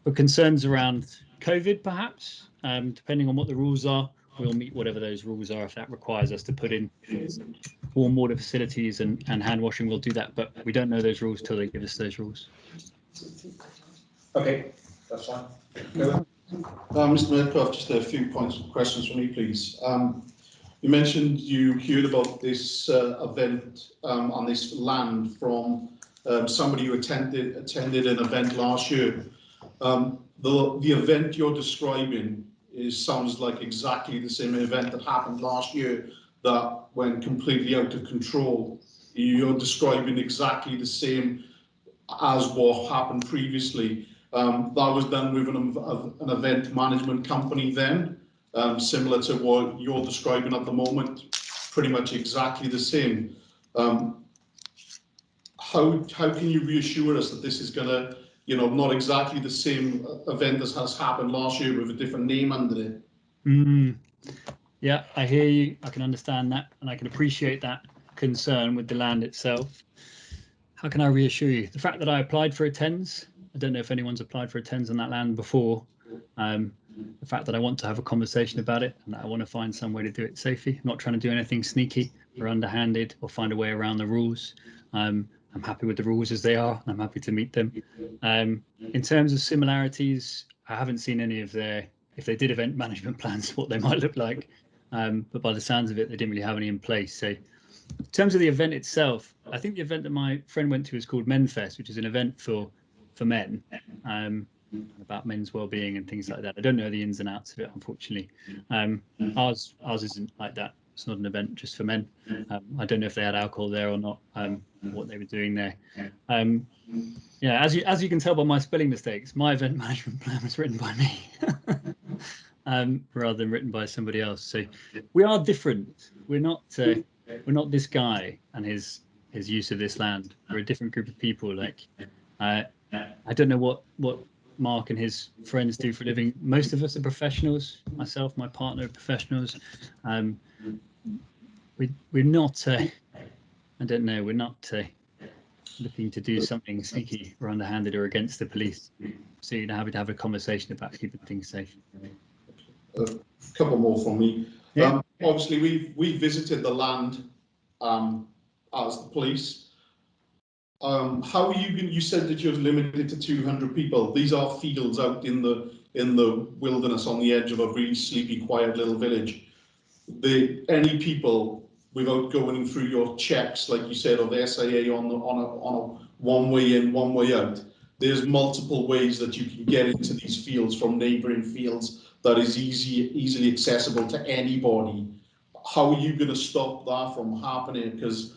But concerns around COVID, perhaps, depending on what the rules are, we'll meet whatever those rules are. If that requires us to put in warm water facilities and hand washing, we'll do that. But we don't know those rules till they give us those rules. Okay, that's fine. Mr. Medcroft, just a few questions from me, please. You mentioned you heard about this event on this land from somebody who attended an event last year. The event you're describing sounds like exactly the same event that happened last year that went completely out of control. You're describing exactly the same as what happened previously. That was done with an event management company then, similar to what you're describing at the moment, pretty much exactly the same. How can you reassure us that this is going to, not exactly the same event as has happened last year with a different name under it? Yeah, I hear you. I can understand that, and I can appreciate that concern with the land itself. How can I reassure you? The fact that I applied for a TENS, I don't know if anyone's applied for a TENS on that land before. The fact that I want to have a conversation about it and that I want to find some way to do it safely. I'm not trying to do anything sneaky or underhanded or find a way around the rules. I'm happy with the rules as they are. I'm happy to meet them. In terms of similarities, I haven't seen any of their, if they did event management plans, what they might look like. But by the sounds of it, they didn't really have any in place. So in terms of the event itself, I think the event that my friend went to is called Menfest, which is an event for men, about men's well-being and things like that. I don't know the ins and outs of it, unfortunately. Ours isn't like that. It's not an event just for men. I don't know if they had alcohol there or not, what they were doing there. Yeah, as you can tell by my spelling mistakes, my event management plan was written by me. Rather than written by somebody else. So we are different. We're not this guy and his use of this land. We're a different group of people. Like I don't know what Mark and his friends do for a living. Most of us are professionals. Myself, my partner are professionals. We're not I don't know, we're not looking to do something sneaky or underhanded or against the police. So you're happy to have a conversation about keeping things safe. A couple more from me. Yeah. Obviously, we visited the land as the police. How are you said that you're limited to 200 people. These are fields out in the wilderness on the edge of a really sleepy, quiet little village. Any people without going through your checks, like you said, of the SIA on a one way in, one way out. There's multiple ways that you can get into these fields from neighbouring fields that is easily accessible to anybody. How are you going to stop that from happening? Because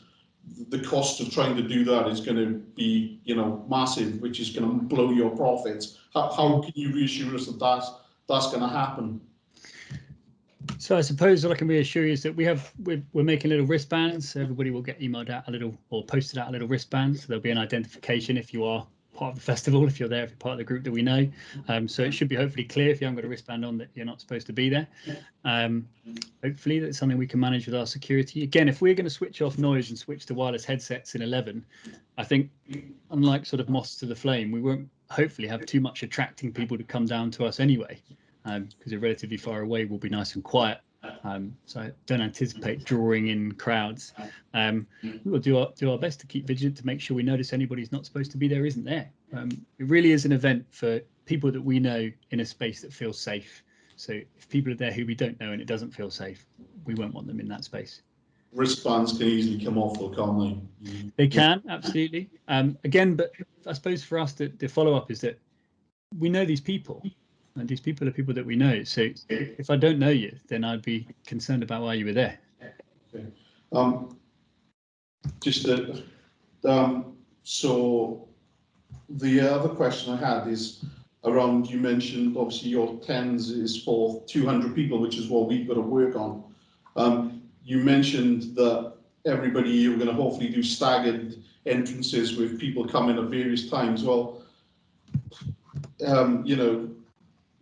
the cost of trying to do that is going to be, massive, which is going to blow your profits. How can you reassure us that that's going to happen? So I suppose all I can reassure you is that we're making little wristbands. So everybody will get emailed out a little or posted out a little wristband. So there'll be an identification if you are part of the festival, if you're there, if you're part of the group that we know. So it should be hopefully clear if you haven't got a wristband on that you're not supposed to be there. Hopefully that's something we can manage with our security. Again, if we're going to switch off noise and switch to wireless headsets in 11, I think unlike sort of moths to the flame, we won't hopefully have too much attracting people to come down to us anyway. Because they're relatively far away, we'll be nice and quiet. So I don't anticipate drawing in crowds. We will do our best to keep vigilant to make sure we notice anybody who's not supposed to be there isn't there. It really is an event for people that we know in a space that feels safe. So if people are there who we don't know and it doesn't feel safe, we won't want them in that space. Wristbands can easily come off, though, can't they? They can, absolutely. Again, but I suppose for us, the follow-up is that we know these people. And these people are people that we know. So if I don't know you, then I'd be concerned about why you were there. Okay. So the other question I had is around, you mentioned obviously your TENS is for 200 people, which is what we've got to work on. You mentioned that everybody, you're going to hopefully do staggered entrances with people coming at various times. Well,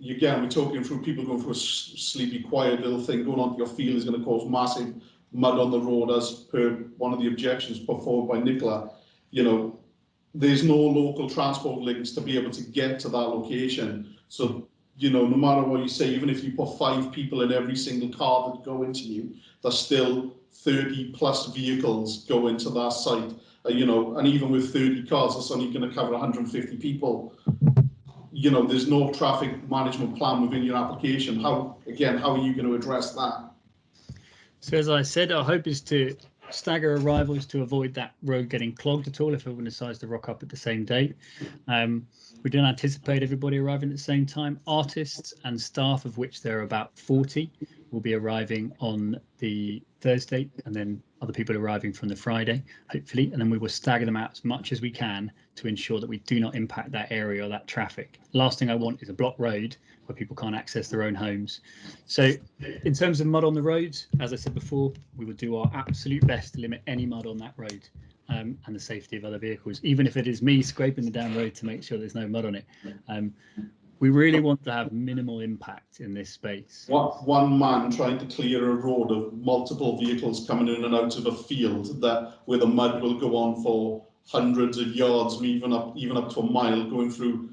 again, we're talking through people going through a sleepy, quiet little thing. Going onto your field is going to cause massive mud on the road, as per one of the objections put forward by Nicola. There's no local transport links to be able to get to that location. So, no matter what you say, even if you put 5 people in every single car that go into you, there's still 30 plus vehicles go into that site. And even with 30 cars, that's only going to cover 150 people. There's no traffic management plan within your application. How are you going to address that? So as I said, our hope is to stagger arrivals to avoid that road getting clogged at all if everyone decides to rock up at the same day. We don't anticipate everybody arriving at the same time. Artists and staff, of which there are about 40, will be arriving on the Thursday, and then other people arriving from the Friday, hopefully, and then we will stagger them out as much as we can to ensure that we do not impact that area or that traffic. Last thing I want is a blocked road where people can't access their own homes. So in terms of mud on the roads, as I said before, we will do our absolute best to limit any mud on that road and the safety of other vehicles, even if it is me scraping the damn road to make sure there's no mud on it. We really want to have minimal impact in this space. One man trying to clear a road of multiple vehicles coming in and out of a field where the mud will go on for hundreds of yards, even up to a mile, going through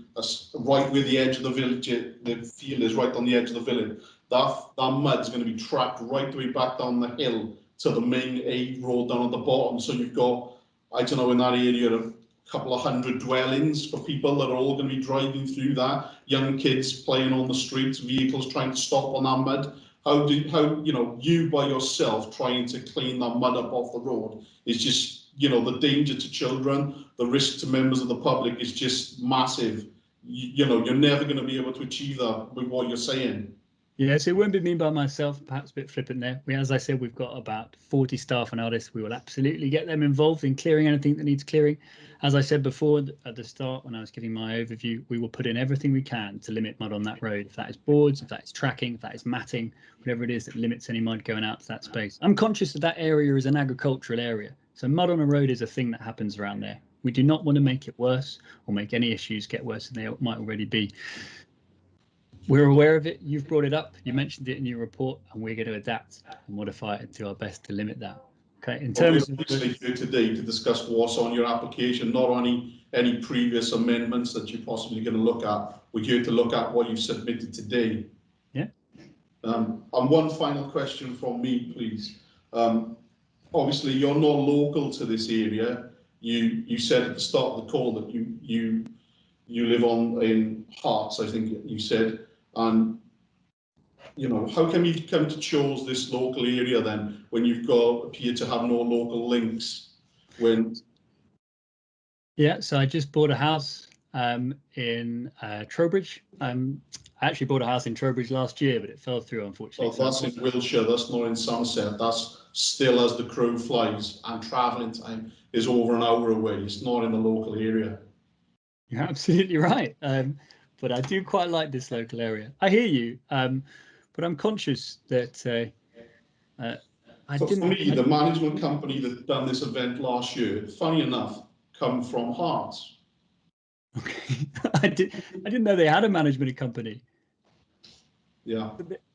right where the edge of the village, the field is right on the edge of the village. That mud's going to be tracked right the way back down the hill to the main A road down at the bottom. So you've got, I don't know, in that area, a couple of hundred dwellings for people that are all going to be driving through that. Young kids playing on the streets, vehicles trying to stop on that mud. How you by yourself trying to clean that mud up off the road is just, the danger to children, the risk to members of the public is just massive. You're never going to be able to achieve that with what you're saying. Yes, it won't be me by myself, perhaps a bit flippant there. As I said, we've got about 40 staff and artists. We will absolutely get them involved in clearing anything that needs clearing. As I said before at the start, when I was giving my overview, we will put in everything we can to limit mud on that road. If that is boards, if that is tracking, if that is matting, whatever it is that limits any mud going out to that space. I'm conscious that that area is an agricultural area. So mud on a road is a thing that happens around there. We do not want to make it worse or make any issues get worse than they might already be. We're aware of it. You've brought it up. You mentioned it in your report, and we're going to adapt and modify it and do our best to limit that. Okay. In terms of here today to discuss what's on your application, not only any previous amendments that you're possibly going to look at. We're here to look at what you've submitted today. Yeah. And one final question from me, please. Obviously, you're not local to this area. You said at the start of the call that you live in Hearts, I think you said. And how come you come to choose this local area then, when you've appear to have no local links? Yeah, so I just bought a house in Trowbridge. I actually bought a house in Trowbridge last year, but it fell through, unfortunately. Oh, that's in Wiltshire. That's not in Somerset. That's still as the crow flies, and travelling time is over an hour away. It's not in the local area. You're absolutely right. But I do quite like this local area. I hear you, but I'm conscious that For me, the management company that done this event last year, funny enough, come from Hearts. Okay, I didn't know they had a management company. Yeah.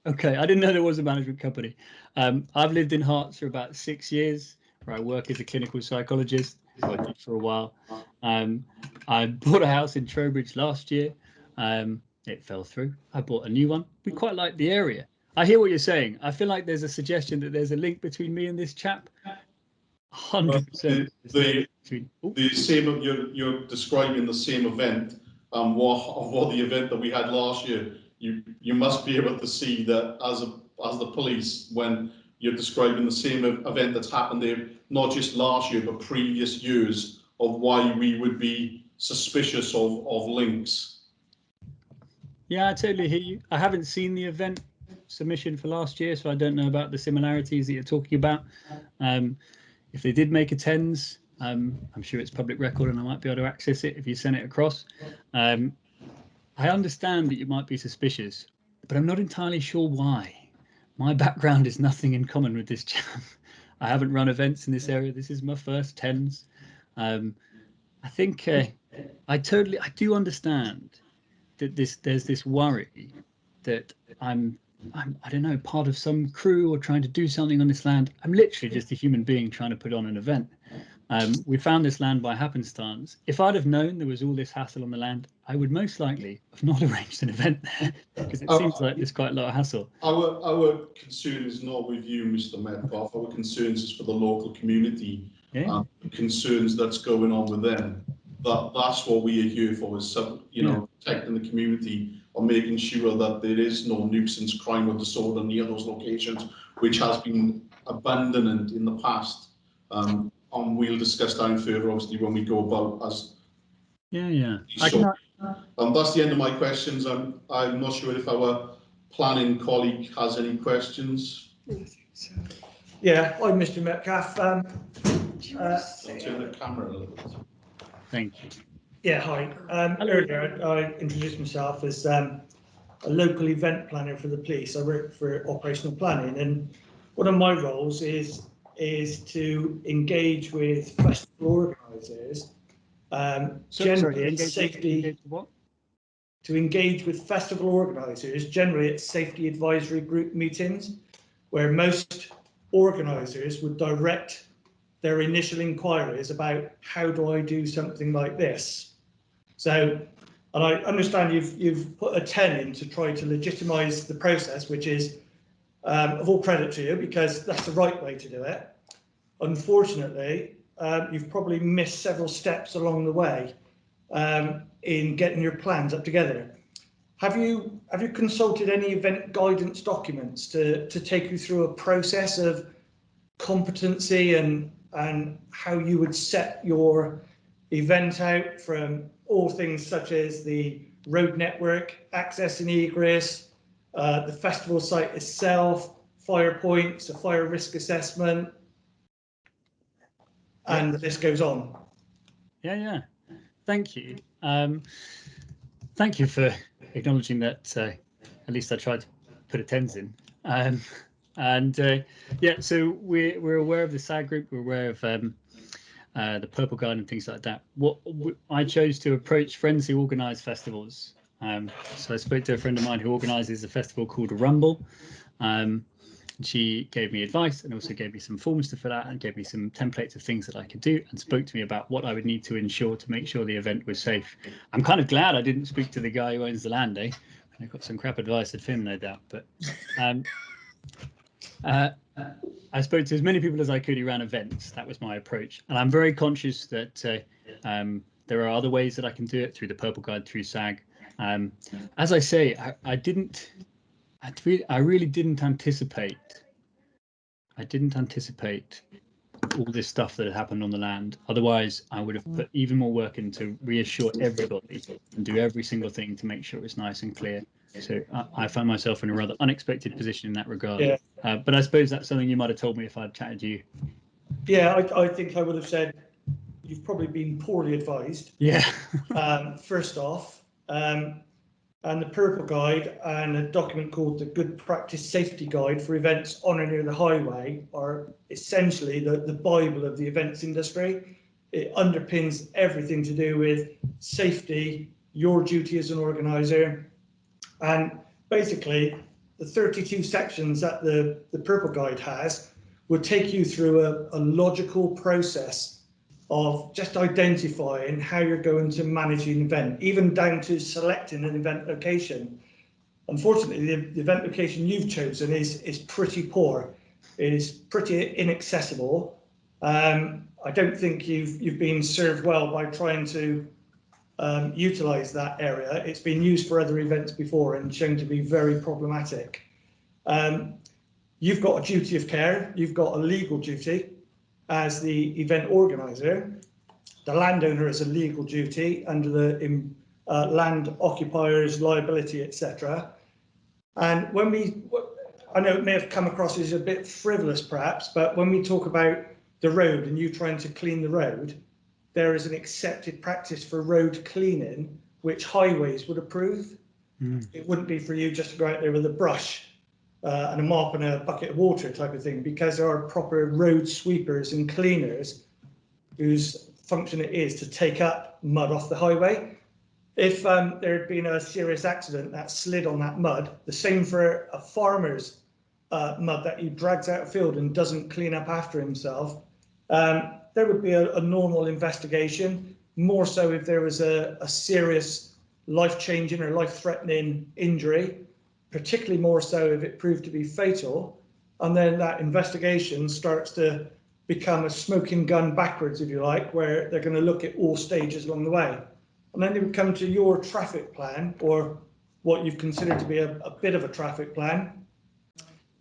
Okay, I didn't know there was a management company. I've lived in Hearts for about 6 years, where I work as a clinical psychologist. So I did for a while. I bought a house in Trowbridge last year. It fell through. I bought a new one. We quite like the area. I hear what you're saying. I feel like there's a suggestion that there's a link between me and this chap. 100%. The same. You're describing the same event. What the event that we had last year. You must be able to see that as the police, when you're describing the same event that's happened there, not just last year but previous years, of why we would be suspicious of links. Yeah, I totally hear you. I haven't seen the event submission for last year, so I don't know about the similarities that you're talking about. If they did make a TENS, I'm sure it's public record and I might be able to access it if you send it across. I understand that you might be suspicious, but I'm not entirely sure why. My background is nothing in common with this chap. I haven't run events in this area. This is my first TENS. I think I do understand that there's this worry that I'm I don't know, part of some crew or trying to do something on this land. I'm literally just a human being trying to put on an event. We found this land by happenstance. If I'd have known there was all this hassle on the land, I would most likely have not arranged an event there, because it seems like there's quite a lot of hassle. Our concern is not with you, Mr. Metcalf. Our concerns is for the local community. Yeah. Concerns that's going on with them. That's what we are here for, is protecting the community, or making sure that there is no nuisance, crime or disorder near those locations, which has been abundant in the past. And we'll discuss down further, obviously, when we go about as. Yeah. That's the end of my questions. I'm not sure if our planning colleague has any questions. Yeah, I'm Mr. Metcalf. I'll turn the camera a little bit. Thank you. Yeah, hi. Earlier I introduced myself as a local event planner for the police. I work for operational planning, and one of my roles is to engage with festival organisers, generally in safety, to engage with festival organisers, generally at safety advisory group meetings, where most organisers would direct their initial inquiries about how do I do something like this. So, and I understand you've put a 10 in to try to legitimise the process, which is of all credit to you, because that's the right way to do it. Unfortunately, you've probably missed several steps along the way in getting your plans up together. Have you consulted any event guidance documents to take you through a process of competency and how you would set your event out, from all things such as the road network, access and egress, the festival site itself, fire points, a fire risk assessment, and the list goes on? Yeah. Thank you. Thank you for acknowledging that. At least I tried to put a tens in. Yeah, so we're aware of the SAG group. We're aware of the Purple Guide and things like that. I chose to approach friends who organise festivals. So I spoke to a friend of mine who organises a festival called Rumble. She gave me advice and also gave me some forms to fill out and gave me some templates of things that I could do, and spoke to me about what I would need to ensure to make sure the event was safe. I'm kind of glad I didn't speak to the guy who owns the land, I got some crap advice at him, no doubt. But I spoke to as many people as I could who ran events. That was my approach. And I'm very conscious that there are other ways that I can do it, through the Purple Guide, through SAG. As I say, I really didn't anticipate. I didn't anticipate all this stuff that had happened on the land. Otherwise, I would have put even more work in to reassure everybody and do every single thing to make sure it's nice and clear. So I found myself in a rather unexpected position in that regard. Yeah. But I suppose that's something you might have told me if I'd chatted to you. Yeah, I think I would have said you've probably been poorly advised. Yeah. First off, and the Purple Guide and a document called the Good Practice Safety Guide for events on or near the highway are essentially the Bible of the events industry. It underpins everything to do with safety, your duty as an organizer, and basically the 32 sections that the Purple Guide has would take you through a logical process of just identifying how you're going to manage an event, even down to selecting an event location. Unfortunately, the event location you've chosen is pretty poor. It is pretty inaccessible. I don't think you've been served well by trying to utilise that area. It's been used for other events before and shown to be very problematic. You've got a duty of care. You've got a legal duty as the event organizer. The landowner has a legal duty under the land occupier's liability, etc. And I know it may have come across as a bit frivolous perhaps, but when we talk about the road and you trying to clean the road, there is an accepted practice for road cleaning which highways would approve. It wouldn't be for you just to go out there with a brush and a mop and a bucket of water type of thing, because there are proper road sweepers and cleaners whose function it is to take up mud off the highway. If there had been a serious accident that slid on that mud, the same for a farmer's mud that he drags out of field and doesn't clean up after himself, there would be a normal investigation, more so if there was a serious life-changing or life-threatening injury, particularly more so if it proved to be fatal, and then that investigation starts to become a smoking gun backwards, if you like, where they're going to look at all stages along the way. And then they would come to your traffic plan, or what you've considered to be a bit of a traffic plan,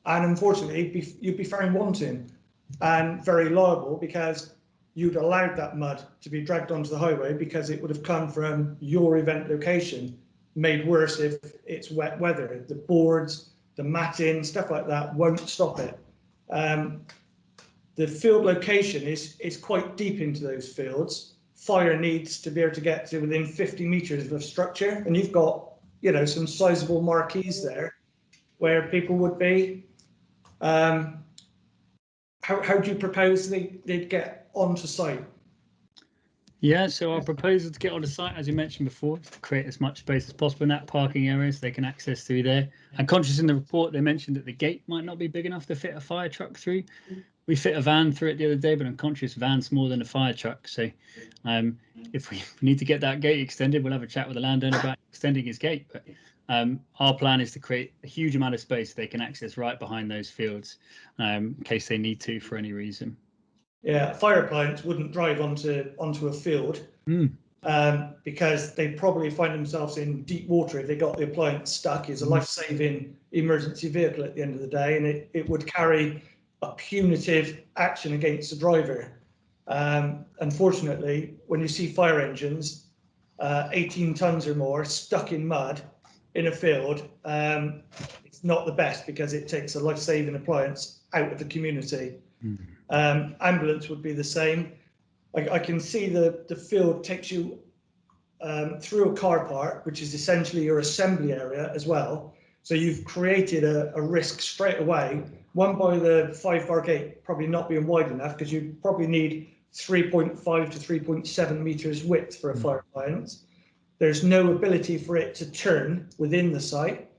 and unfortunately you'd be found wanting and very liable, because you'd allowed that mud to be dragged onto the highway because it would have come from your event location, made worse if it's wet weather. The boards, the matting, stuff like that won't stop it. The field location is quite deep into those fields. Fire needs to be able to get to within 50 metres of a structure, and you've got, you know, some sizable marquees there where people would be. How do you propose they'd get onto site? Yeah, so our proposal to get on the site, as you mentioned before, is to create as much space as possible in that parking area so they can access through there. I'm conscious in the report they mentioned that the gate might not be big enough to fit a fire truck through. We fit a van through it the other day, but I'm conscious van's more than a fire truck. So if we need to get that gate extended, we'll have a chat with the landowner about extending his gate. But our plan is to create a huge amount of space they can access right behind those fields in case they need to for any reason. Yeah, fire appliance wouldn't drive onto a field because they probably find themselves in deep water if they got the appliance stuck. It's a life-saving emergency vehicle at the end of the day, and it would carry a punitive action against the driver. Unfortunately, when you see fire engines 18 tons or more stuck in mud in a field, it's not the best because it takes a life-saving appliance out of the community. Ambulance would be the same. I can see the field takes you through a car park, which is essentially your assembly area as well. So you've created a risk straight away. One by the 5-bar gate probably not being wide enough because you probably need 3.5 to 3.7 meters width for a fire appliance. There's no ability for it to turn within the site.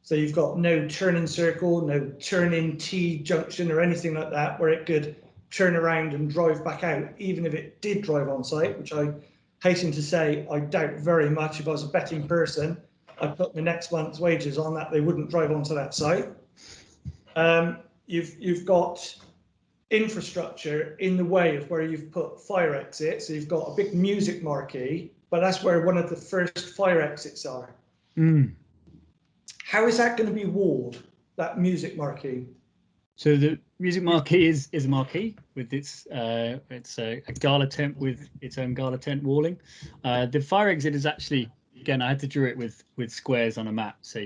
So you've got no turning circle, no turning T junction or anything like that where it could turn around and drive back out, even if it did drive on site, which I hasten to say I doubt very much. If I was a betting person, I'd put my next month's wages on that they wouldn't drive onto that site. You've got infrastructure in the way of where you've put fire exits. So you've got a big music marquee, but that's where one of the first fire exits are. How is that going to be walled, that music marquee? So the music marquee is a marquee with it's a gala tent with its own gala tent walling. The fire exit is actually, again, I had to draw it with squares on a map, so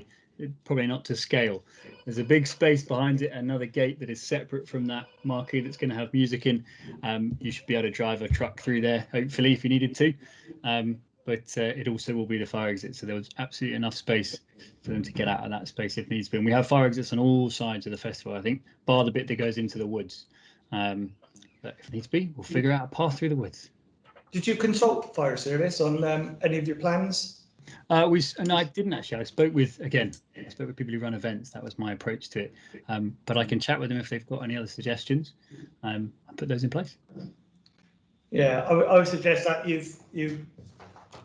probably not to scale. There's a big space behind it, another gate that is separate from that marquee that's going to have music in. You should be able to drive a truck through there, hopefully, if you needed to. But it also will be the fire exit, so there was absolutely enough space for them to get out of that space if needs be. And we have fire exits on all sides of the festival, I think, bar the bit that goes into the woods. But if needs be, we'll figure out a path through the woods. Did you consult fire service on any of your plans? And I didn't actually. I spoke with people who run events. That was my approach to it. But I can chat with them if they've got any other suggestions. I'll put those in place. Yeah, I would suggest that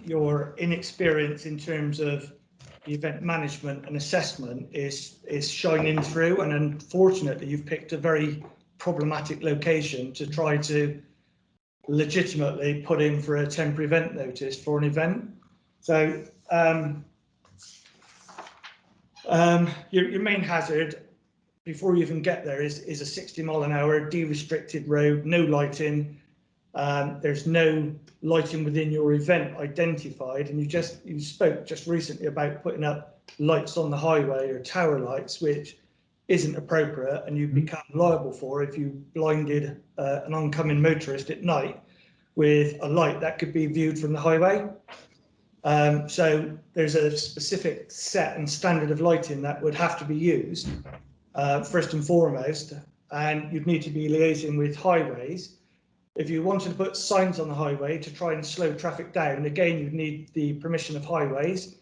your inexperience in terms of the event management and assessment is shining through, and unfortunately you've picked a very problematic location to try to legitimately put in for a temporary event notice for an event. So your main hazard before you even get there is a 60-mile-an-hour de-restricted road, no lighting. There's no lighting within your event identified, and you spoke just recently about putting up lights on the highway or tower lights, which isn't appropriate, and you become liable for if you blinded an oncoming motorist at night with a light that could be viewed from the highway. So there's a specific set and standard of lighting that would have to be used first and foremost, and you'd need to be liaising with highways. If you wanted to put signs on the highway to try and slow traffic down, again, you'd need the permission of highways,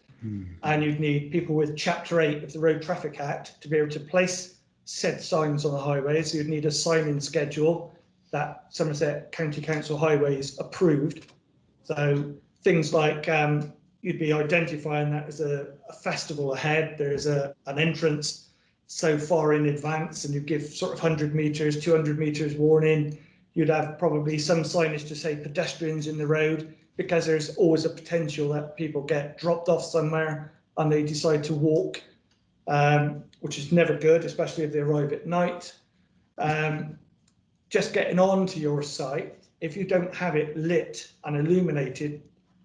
and you'd need people with Chapter 8 of the Road Traffic Act to be able to place said signs on the highways. You'd need a signing schedule that Somerset County Council Highways approved. So things like you'd be identifying that as a festival ahead. There's an entrance so far in advance, and you give sort of 100 meters, 200 meters warning. You'd have probably some signage to say pedestrians in the road, because there's always a potential that people get dropped off somewhere and they decide to walk, which is never good, especially if they arrive at night. Just getting onto your site, if you don't have it lit and illuminated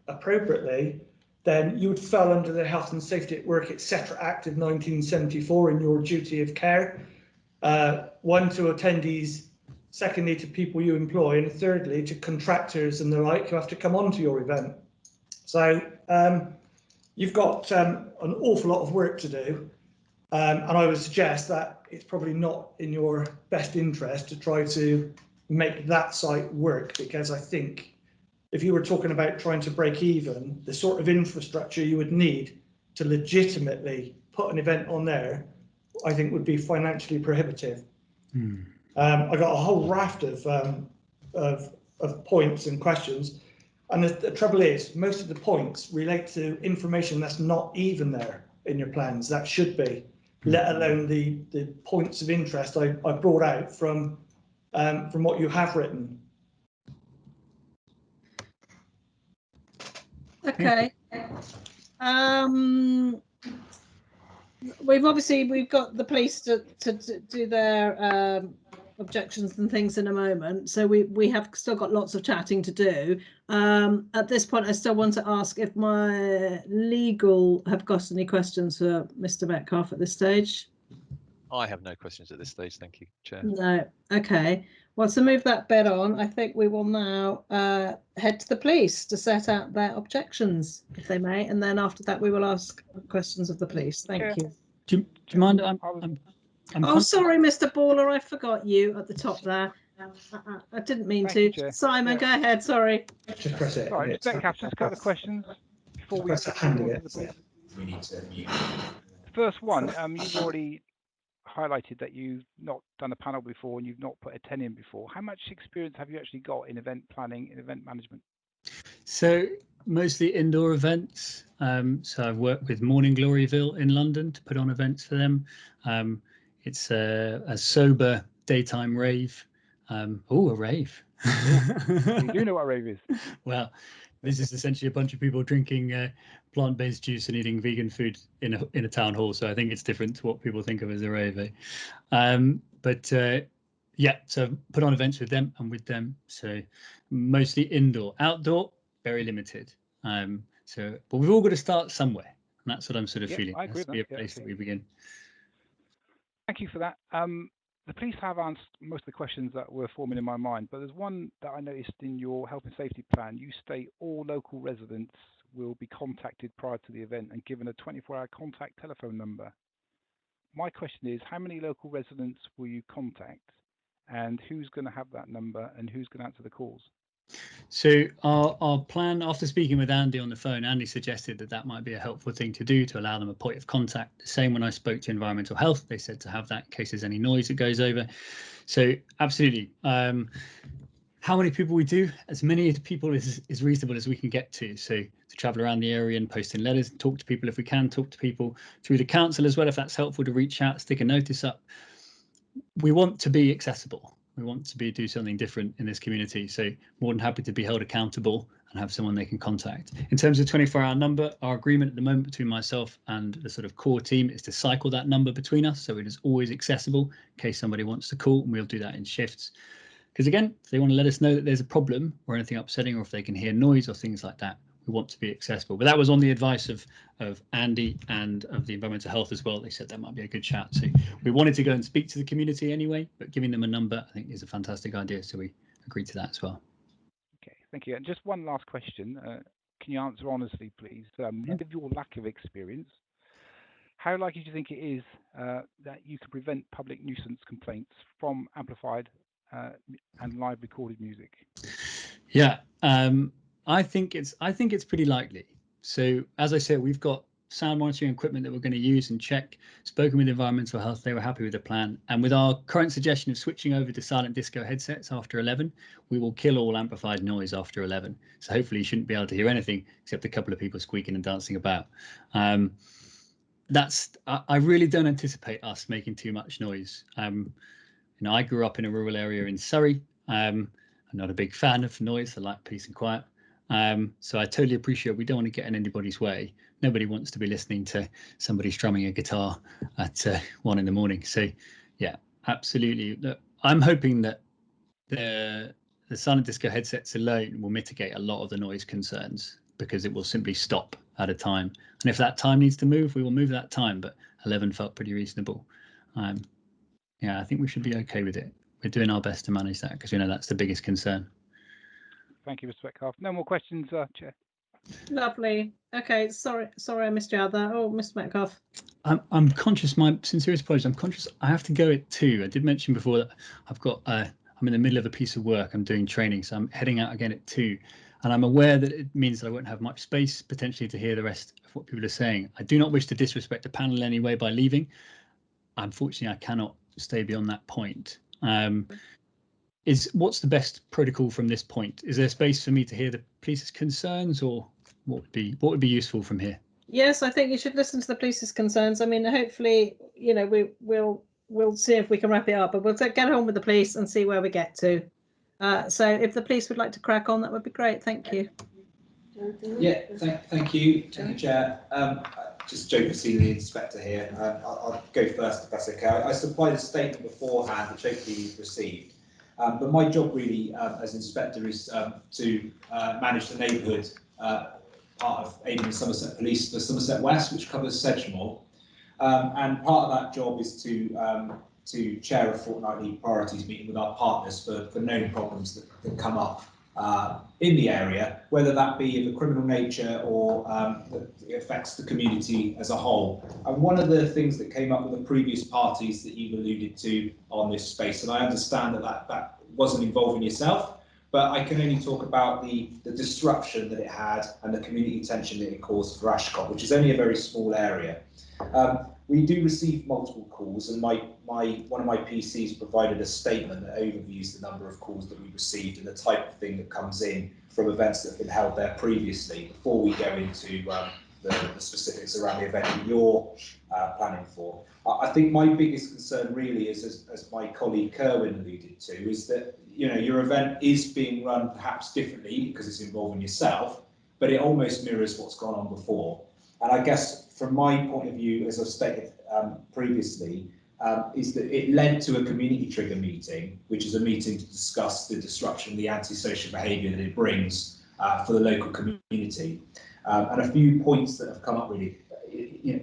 appropriately, then you would fall under the Health and Safety at Work, etc. Act of 1974 in your duty of care. One, to attendees, secondly to people you employ, and thirdly to contractors and the like who have to come onto your event. So you've got an awful lot of work to do, and I would suggest that it's probably not in your best interest to try to make that site work, because I think if you were talking about trying to break even, the sort of infrastructure you would need to legitimately put an event on there, I think would be financially prohibitive. I got a whole raft of points and questions, and the trouble is, most of the points relate to information that's not even there in your plans. That should be, let alone the points of interest I brought out from what you have written. Okay. We've got the police to do their objections and things in a moment, so we have still got lots of chatting to do. At this point, I still want to ask if my legal have got any questions for Mr. Metcalfe at this stage. I have no questions at this stage, thank you, Chair. No. Okay. Well, to move that bit on, I think we will now head to the police to set out their objections, if they may, and then after that we will ask questions of the police. Thank you. Do you mind? Oh, sorry, Mr. Baller, I forgot you at the top there. I didn't mean to. You, Simon, go ahead. Sorry. Just press it. Sorry, just a couple of questions before we press hand again. We need to mute. The first one, you've already highlighted that you've not done a panel before and you've not put a 10 in before. How much experience have you actually got in event planning and event management? So mostly indoor events. So I've worked with Morning Gloryville in London to put on events for them. It's a sober daytime rave. Oh, a rave. You do know what a rave is. Well, this is essentially a bunch of people drinking plant-based juice and eating vegan food in a town hall. So I think it's different to what people think of as a rave. Yeah, so I've put on events with them and with them. So mostly indoor, outdoor, very limited. But we've all got to start somewhere, and that's what I'm sort of feeling. I agree with that. Be a place that we begin. Thank you for that. The police have answered most of the questions that were forming in my mind, but there's one that I noticed in your health and safety plan. You state all local residents will be contacted prior to the event and given a 24-hour contact telephone number. My question is, how many local residents will you contact, and who's going to have that number, and who's going to answer the calls? So our plan, after speaking with Andy on the phone, Andy suggested that might be a helpful thing to do to allow them a point of contact. The same when I spoke to environmental health, they said to have that in case there's any noise that goes over. So absolutely. How many people we do? As many people is reasonable as we can get to. So to travel around the area and post in letters, and talk to people if we can, talk to people through the council as well, if that's helpful, to reach out, stick a notice up. We want to be accessible. We want to do something different in this community. So more than happy to be held accountable and have someone they can contact. In terms of 24-hour number, our agreement at the moment between myself and the sort of core team is to cycle that number between us. So it is always accessible in case somebody wants to call, and we'll do that in shifts. Because again, if they want to let us know that there's a problem or anything upsetting, or if they can hear noise or things like that, we want to be accessible. But that was on the advice of Andy and of the environmental health as well. They said that might be a good shout. So we wanted to go and speak to the community anyway, but giving them a number, I think, is a fantastic idea. So we agreed to that as well. Okay, thank you. And just one last question. Can you answer honestly, please? With your lack of experience, how likely do you think it is that you can prevent public nuisance complaints from amplified and live recorded music? Yeah, I think it's pretty likely. So as I said, we've got sound monitoring equipment that we're going to use and check. Spoken with environmental health, they were happy with the plan. And with our current suggestion of switching over to silent disco headsets after 11, we will kill all amplified noise after 11. So hopefully you shouldn't be able to hear anything except a couple of people squeaking and dancing about. I really don't anticipate us making too much noise. I grew up in a rural area in Surrey. I'm not a big fan of noise. I like peace and quiet. So I totally appreciate we don't want to get in anybody's way. Nobody wants to be listening to somebody strumming a guitar at 1 in the morning. So yeah, absolutely. I'm hoping that the silent disco headsets alone will mitigate a lot of the noise concerns, because it will simply stop at a time. And if that time needs to move, we will move that time. But 11 felt pretty reasonable. Yeah, I think we should be okay with it. We're doing our best to manage that because we know that's the biggest concern. Thank you, Mr. Metcalfe. No more questions, Chair. Lovely. Okay, sorry I missed you out there. Oh, Mr. Metcalfe. I'm conscious, my sincerest apologies. I'm conscious I have to go at 2. I did mention before that I've got I'm in the middle of a piece of work. I'm doing training, so I'm heading out again at 2. and I'm aware that it means that I won't have much space potentially to hear the rest of what people are saying. I do not wish to disrespect the panel in any way by leaving. Unfortunately, I cannot stay beyond that point. What's the best protocol from this point? Is there space for me to hear the police's concerns, or what would be useful from here? Yes, I think you should listen to the police's concerns. I mean, hopefully, you know, we'll see if we can wrap it up, but we'll get on with the police and see where we get to. So if the police would like to crack on, that would be great. Thank you. Yeah, thank you, Chair. Just Joe Cassini, the inspector here. I'll go first if that's okay. I supplied a statement beforehand which hopefully you've received. But my job really as inspector is to manage the neighbourhood part of Avon and Somerset Police for Somerset West, which covers Sedgemoor. And part of that job is to chair a fortnightly priorities meeting with our partners for known problems that come up in the area, whether that be of a criminal nature or that affects the community as a whole. And one of the things that came up with the previous parties that you've alluded to on this space, and I understand that wasn't involving yourself, but I can only talk about the disruption that it had and the community tension that it caused for Ashcott, which is only a very small area. We do receive multiple calls, and one of my PCs provided a statement that overviews the number of calls that we received and the type of thing that comes in from events that have been held there previously, before we go into the specifics around the event that you're planning for. I think my biggest concern really is, as my colleague Kerwin alluded to, is that, you know, your event is being run perhaps differently because it's involving yourself, but it almost mirrors what's gone on before. And I guess from my point of view, as I've stated previously, is that it led to a community trigger meeting, which is a meeting to discuss the disruption, the antisocial behaviour that it brings for the local community. And a few points that have come up really, you know,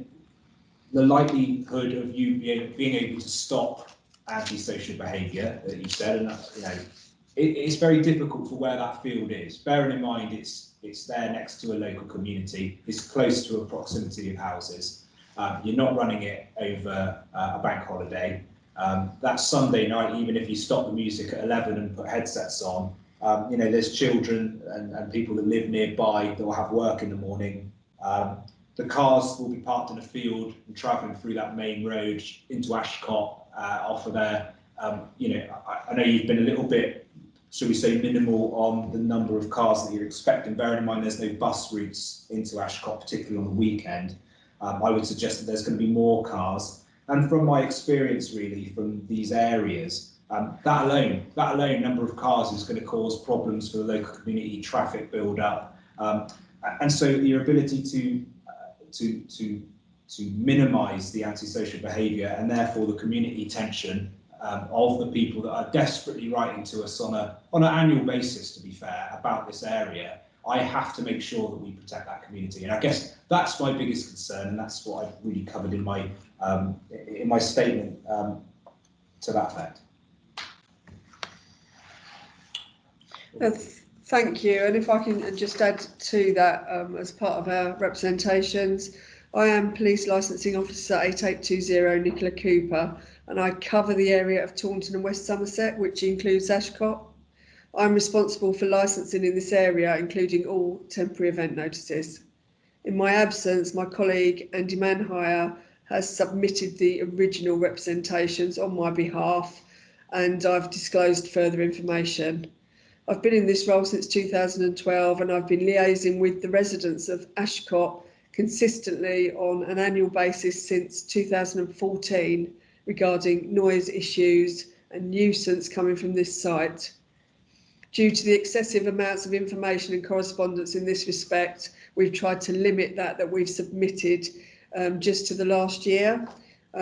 the likelihood of you being able to stop antisocial behaviour that you said, and you know, it's very difficult for where that field is. Bearing in mind it's there next to a local community, it's close to a proximity of houses. You're not running it over a bank holiday. That Sunday night, even if you stop the music at 11 and put headsets on, you know, there's children and people that live nearby that will have work in the morning. The cars will be parked in a field and travelling through that main road into Ashcott off of there. You know, I know you've been a little bit, shall we say, minimal on the number of cars that you're expecting. Bearing in mind there's no bus routes into Ashcott, particularly on the weekend. I would suggest that there's going to be more cars. And from my experience, really, from these areas, that alone number of cars is going to cause problems for the local community, traffic build up, and so your ability to minimise the antisocial behaviour and therefore the community tension of the people that are desperately writing to us on an annual basis, to be fair, about this area. I have to make sure that we protect that community, and I guess that's my biggest concern, and that's what I've really covered in my statement to that effect. Thank you, and if I can just add to that, as part of our representations, I am Police Licensing Officer 8820 Nicola Cooper, and I cover the area of Taunton and West Somerset, which includes Ashcott. I'm responsible for licensing in this area, including all temporary event notices. In my absence, my colleague Andy Manhire has submitted the original representations on my behalf, and I've disclosed further information. I've been in this role since 2012, and I've been liaising with the residents of Ashcott consistently on an annual basis since 2014 regarding noise issues and nuisance coming from this site. Due to the excessive amounts of information and correspondence in this respect, we've tried to limit that we've submitted just to the last year,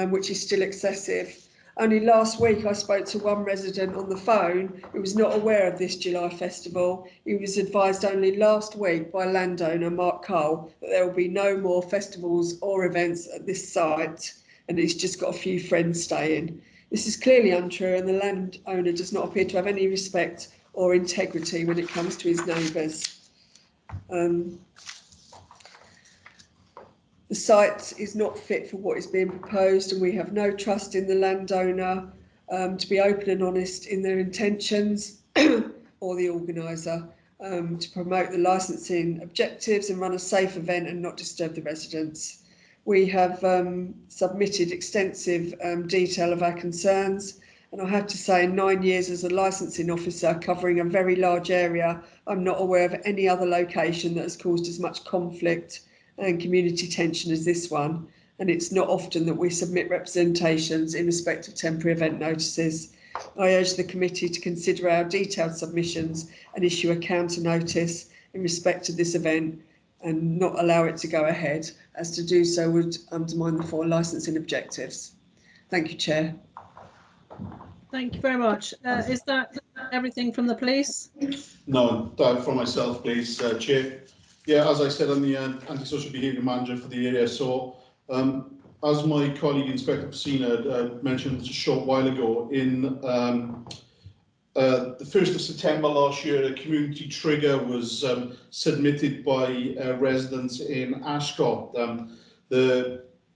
which is still excessive. Only last week I spoke to one resident on the phone who was not aware of this July festival. He was advised only last week by landowner Mark Cole that there will be no more festivals or events at this site, and he's just got a few friends staying. This is clearly untrue, and the landowner does not appear to have any respect or integrity when it comes to his neighbours. The site is not fit for what is being proposed, and we have no trust in the landowner to be open and honest in their intentions or the organiser. to promote the licensing objectives and run a safe event and not disturb the residents. We have submitted extensive detail of our concerns, and I have to say, in 9 years as a licensing officer covering a very large area, I'm not aware of any other location that has caused as much conflict and community tension as this one. And it's not often that we submit representations in respect of temporary event notices. I urge the committee to consider our detailed submissions and issue a counter notice in respect of this event and not allow it to go ahead, as to do so would undermine the 4 licensing objectives. Thank you, Chair. Thank you very much. Is that everything from the police? No, from myself, please, Chair. Yeah, as I said, I'm the antisocial behaviour manager for the area. So, as my colleague Inspector Pacina mentioned a short while ago, in the 1st of September last year, a community trigger was submitted by residents in Ascot.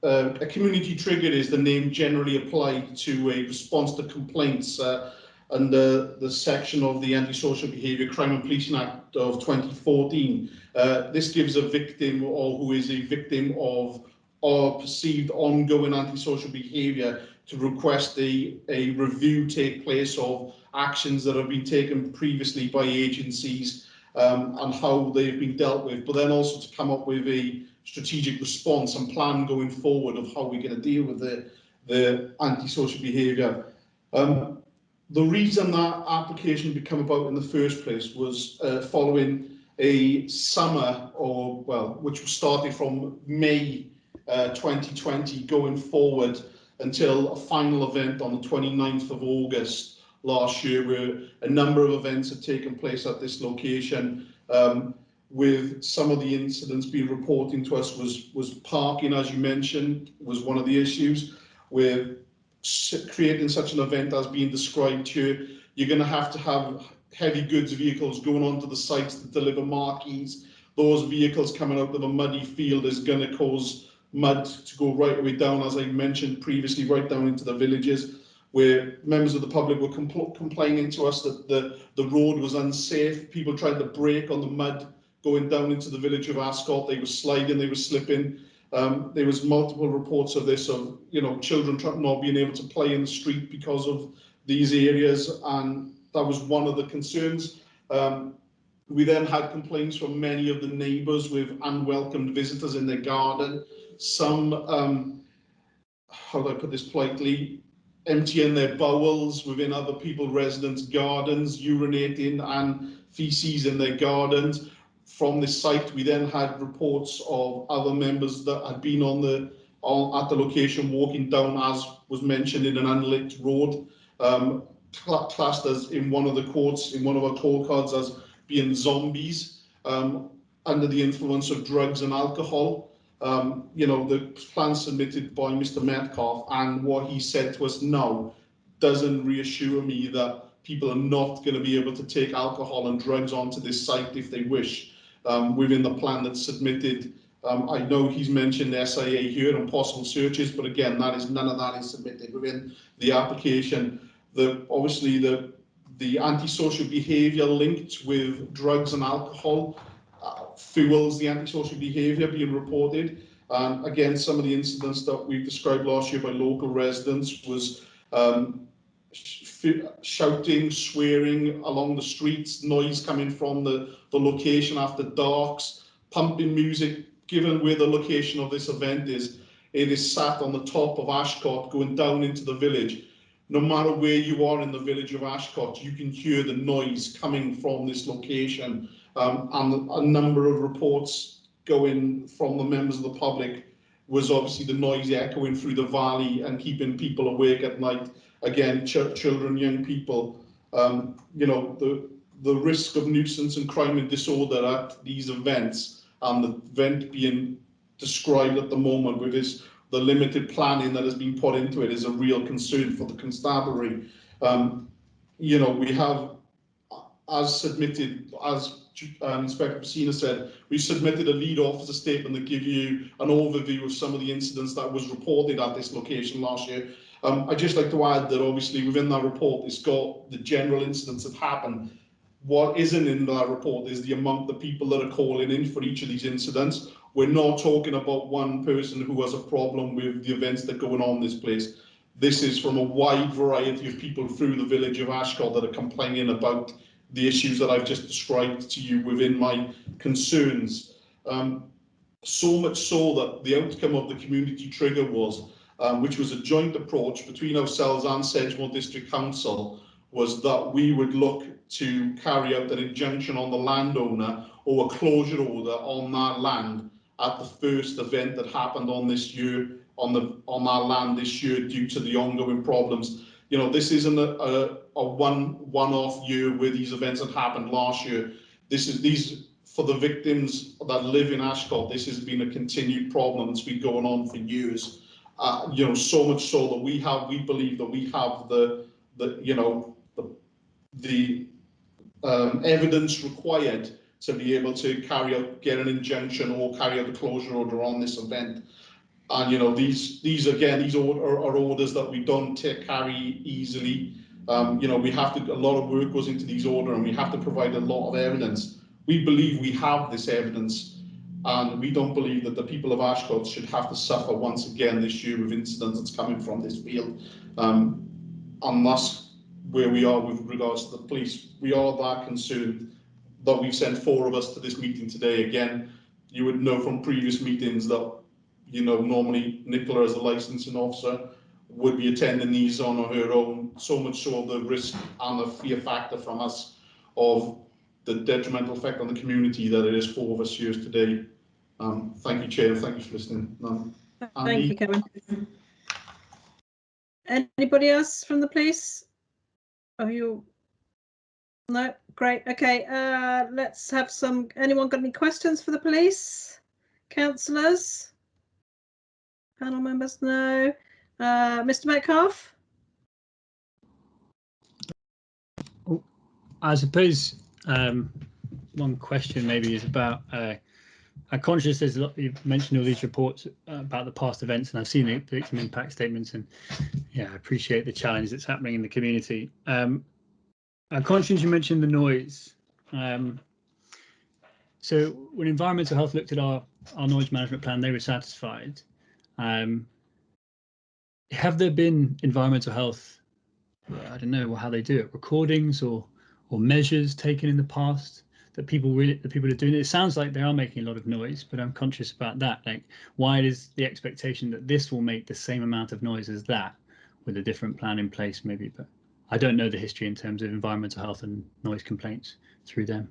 A community trigger is the name generally applied to a response to complaints under the section of the Antisocial Behaviour Crime and Policing Act of 2014. This gives a victim, or who is a victim of or perceived ongoing antisocial behaviour, to request a review take place of actions that have been taken previously by agencies and how they've been dealt with, but then also to come up with a strategic response and plan going forward of how we're going to deal with the antisocial behaviour. The reason that application became about in the first place was following a summer, which started from May 2020 going forward until a final event on the 29th of August last year, where a number of events had taken place at this location. With some of the incidents being reporting to us was parking, as you mentioned, was one of the issues. With creating such an event as being described here, you're going to have heavy goods vehicles going onto the sites to deliver marquees. Those vehicles coming out of a muddy field is going to cause mud to go right away down, as I mentioned previously, right down into the villages, where members of the public were complaining to us that the road was unsafe. People tried to brake on the mud going down into the village of Ascot. They were sliding, they were slipping. There was multiple reports of this, of children not being able to play in the street because of these areas, and that was one of the concerns. We then had complaints from many of the neighbours with unwelcomed visitors in their garden. Some, how do I put this politely, emptying their bowels within other people's residents' gardens, urinating and feces in their gardens. From this site, we then had reports of other members that had been at the location walking down, as was mentioned, in an unlit road, classed as in one of the courts, in one of our court cards, as being zombies under the influence of drugs and alcohol. The plan submitted by Mr. Metcalf and what he said to us now doesn't reassure me that people are not going to be able to take alcohol and drugs onto this site if they wish. Within the plan that's submitted, I know he's mentioned SIA here and possible searches, but again, none of that is submitted within the application. Obviously the antisocial behaviour linked with drugs and alcohol fuels the antisocial behaviour being reported. Again, some of the incidents that we've described last year by local residents was shouting, swearing along the streets, noise coming from the location after darks, pumping music. Given where the location of this event is, it is sat on the top of Ascot going down into the village. No matter where you are in the village of Ascot, you can hear the noise coming from this location. And a number of reports going from the members of the public was obviously the noise echoing through the valley and keeping people awake at night. Again, children, young people, the risk of nuisance and crime and disorder at these events, and the event being described at the moment with the limited planning that has been put into it, is a real concern for the constabulary. We have, as submitted, as Inspector Pacina said, we submitted a lead officer statement that gives you an overview of some of the incidents that was reported at this location last year. I'd just like to add that obviously within that report, it's got the general incidents that happened. what isn't in that report is the amount of people that are calling in for each of these incidents. We're not talking about one person who has a problem with the events that are going on in this place. This is from a wide variety of people through the village of Ashcott that are complaining about the issues that I've just described to you within my concerns. So much so that the outcome of the community trigger was, which was a joint approach between ourselves and Sedgemoor District Council, was that we would look to carry out an injunction on the landowner or a closure order on that land at the first event that happened on this year, on that land this year, due to the ongoing problems. You know, this isn't a one-off year where these events had happened last year. These for the victims that live in Ashcott, this has been a continued problem that's been going on for years. You know, so much so that we believe that we have the evidence required to be able to get an injunction or carry out a closure order on this event. And you know, these are orders that we don't carry easily. You know, a lot of work goes into these orders, and we have to provide a lot of evidence. We believe we have this evidence, and we don't believe that the people of Ashcott should have to suffer once again this year with incidents that's coming from this field. And that's where we are with regards to the police. We are that concerned that we've sent 4 of us to this meeting today. Again, you would know from previous meetings that, you know, normally Nicola as a licensing officer would be attending these on her own, so much so the risk and the fear factor from us of the detrimental effect on the community that it is 4 of us here today. Thank you, Chair, and thank you for listening. Thank you, Kevin. Anybody else from the police? Are you? No, great. Okay, let's have some. Anyone got any questions for the police? Councillors? Panel members? No. Mr. Metcalfe? Oh, I suppose one question maybe is about. I'm conscious there's a lot. You've mentioned all these reports about the past events, and I've seen the victim impact statements, and yeah, I appreciate the challenge that's happening in the community. I'm conscious you mentioned the noise. So when Environmental Health looked at our noise management plan, they were satisfied. Have there been Environmental Health, I don't know how they do it, recordings or measures taken in the past that people are doing? It sounds like they are making a lot of noise, but I'm conscious about that. Like, why is the expectation that this will make the same amount of noise as that with a different plan in place, maybe? But I don't know the history in terms of Environmental Health and noise complaints through them.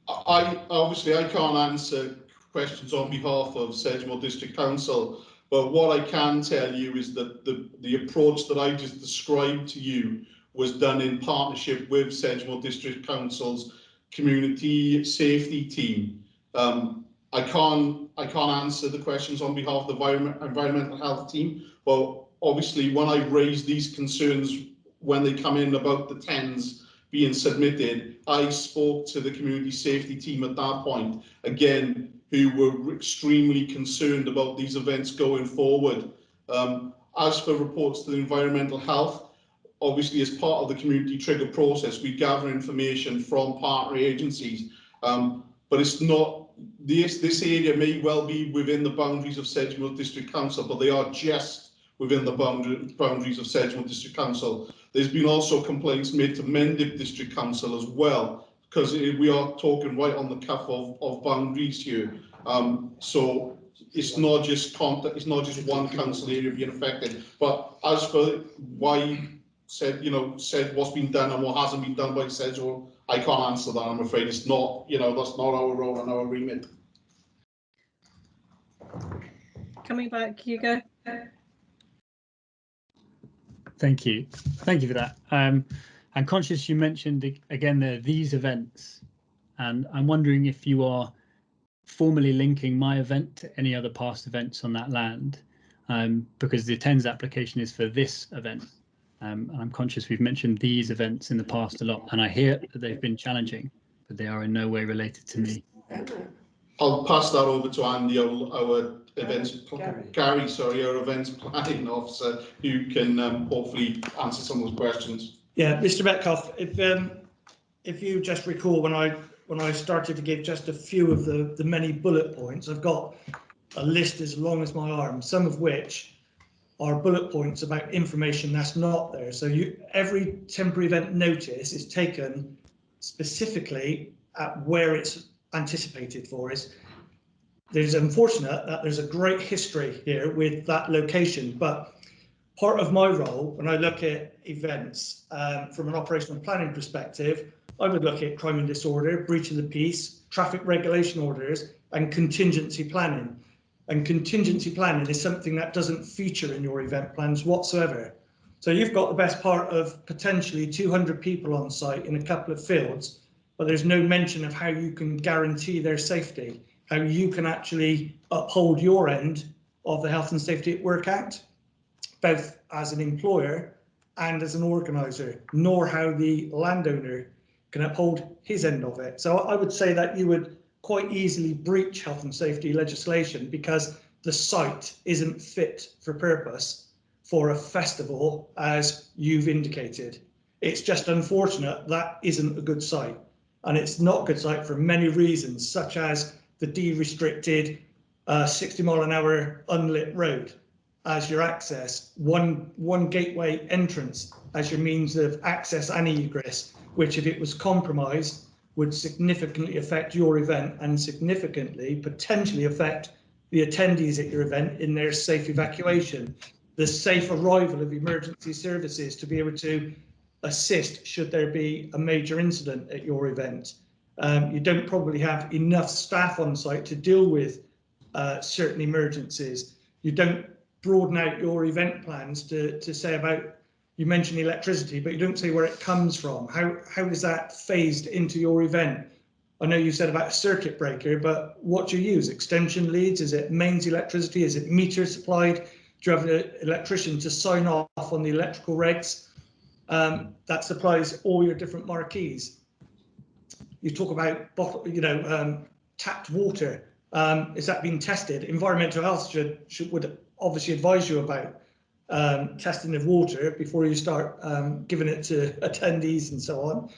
Obviously I can't answer questions on behalf of Sedgemoor District Council, but what I can tell you is that the approach that I just described to you was done in partnership with Sedgemoor District Council's community safety team. I can't answer the questions on behalf of the environmental health team, but obviously when I raise these concerns when they come in about the TENS being submitted, I spoke to the community safety team at that point, again, who were extremely concerned about these events going forward. As for reports to the environmental health, obviously as part of the community trigger process, we gather information from partner agencies, but it's not, this area may well be within the boundaries of Sedgemoor District Council, but they are just within the boundaries of Sedgemoor District Council. There's been also complaints made to Mendip District Council as well, because we are talking right on the cuff of boundaries here. So it's not just one council area being affected. But as for why said what's been done and what hasn't been done by Sedgemoor, I can't answer that. I'm afraid it's not, that's not our role and our remit. Coming back, Hugo. Thank you for that. I'm conscious you mentioned again these events, and I'm wondering if you are formally linking my event to any other past events on that land, because the TENS application is for this event, and I'm conscious we've mentioned these events in the past a lot, and I hear that they've been challenging, but they are in no way related to me. I'll pass that over to Andy, our events Gary, sorry, our events planning officer, who can hopefully answer some of those questions. Yeah, Mr. Metcalfe, if you just recall when I started to give just a few of the many bullet points, I've got a list as long as my arm, some of which are bullet points about information that's not there. So every temporary event notice is taken specifically at where it's anticipated for. There's unfortunate that there's a great history here with that location, but part of my role when I look at events from an operational planning perspective, I would look at crime and disorder, breach of the peace, traffic regulation orders, and contingency planning. And contingency planning is something that doesn't feature in your event plans whatsoever. So you've got the best part of potentially 200 people on site in a couple of fields, but there's no mention of how you can guarantee their safety, how you can actually uphold your end of the Health and Safety at Work Act, both as an employer and as an organiser, nor how the landowner can uphold his end of it. So I would say that you would quite easily breach health and safety legislation because the site isn't fit for purpose for a festival as you've indicated. It's just unfortunate that isn't a good site, and it's not a good site for many reasons, such as the de-restricted 60-mile-an-hour unlit road as your access, one gateway entrance as your means of access and egress, which if it was compromised would significantly affect your event and significantly potentially affect the attendees at your event in their safe evacuation, the safe arrival of emergency services to be able to assist should there be a major incident at your event. You don't probably have enough staff on site to deal with certain emergencies. You don't broaden out your event plans to say about, you mentioned electricity, but you don't say where it comes from. How is that phased into your event? I know you said about a circuit breaker, but what do you use? Extension leads? Is it mains electricity? Is it meter supplied? Do you have an electrician to sign off on the electrical regs that supplies all your different marquees? You talk about tapped water. Is that being tested? Environmental health would obviously advise you about testing of water before you start giving it to attendees and so on.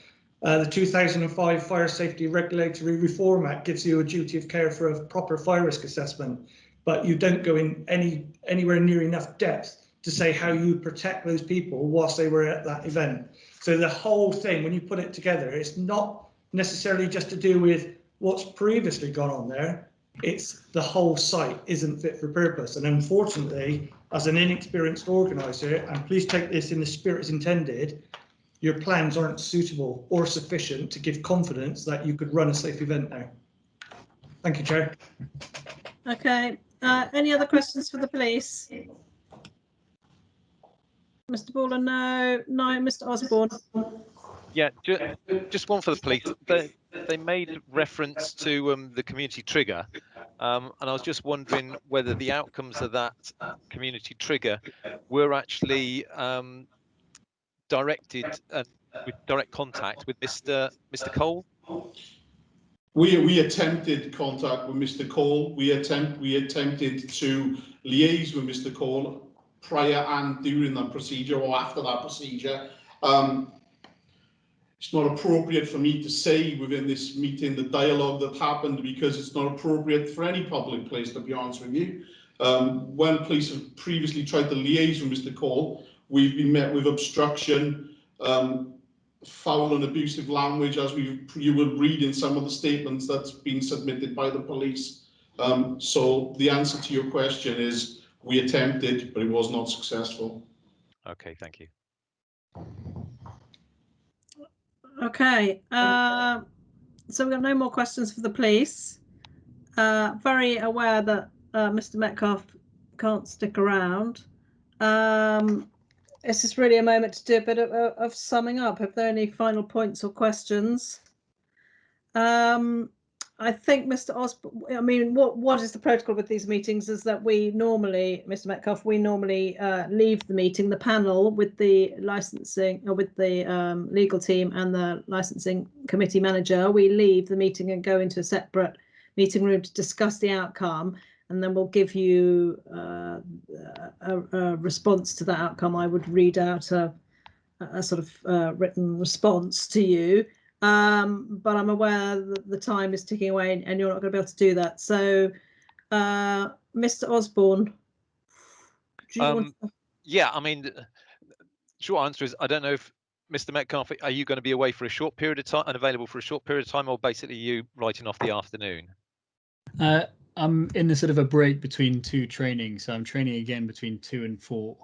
The 2005 Fire Safety Regulatory Reform Act gives you a duty of care for a proper fire risk assessment, but you don't go in anywhere near enough depth to say how you protect those people whilst they were at that event. So the whole thing, when you put it together, it's not necessarily just to do with what's previously gone on there. It's the whole site isn't fit for purpose. And unfortunately, as an inexperienced organiser, and please take this in the spirit as intended, your plans aren't suitable or sufficient to give confidence that you could run a safe event now. Thank you, Chair. Okay. Any other questions for the police? Mr. Baller, no. No, Mr. Osborne. Yeah, just one for the police. They made reference to the community trigger, and I was just wondering whether the outcomes of that community trigger were actually directed with direct contact with Mr. Cole. We attempted contact with Mr. Cole. We attempted to liaise with Mr. Cole prior and during that procedure or after that procedure. It's not appropriate for me to say within this meeting the dialogue that happened because it's not appropriate for any public place, to be honest with you. When police have previously tried to liaise with Mr. Cole, we've been met with obstruction, foul and abusive language, as you will read in some of the statements that's been submitted by the police. So the answer to your question is we attempted, but it was not successful. Okay, thank you. Okay, so we've got no more questions for the police. Very aware that Mr. Metcalfe can't stick around. This is really a moment to do a bit of summing up. If there are any final points or questions. I think Mr. Osborne, I mean, what is the protocol with these meetings is that we normally, Mr. Metcalfe, we normally leave the meeting, the panel with the licensing or with the legal team and the licensing committee manager, we leave the meeting and go into a separate meeting room to discuss the outcome, and then we'll give you a response to that outcome. I would read out a a sort of written response to you, but I'm aware that the time is ticking away and you're not going to be able to do that. So, Mr. Osborne, do you want to... Yeah, I mean, short answer is I don't know if Mr. Metcalf, are you going to be away for a short period of time, unavailable for a short period of time, or basically you writing off the afternoon? I'm in the sort of a break between two trainings, so I'm training again between 2 and 4.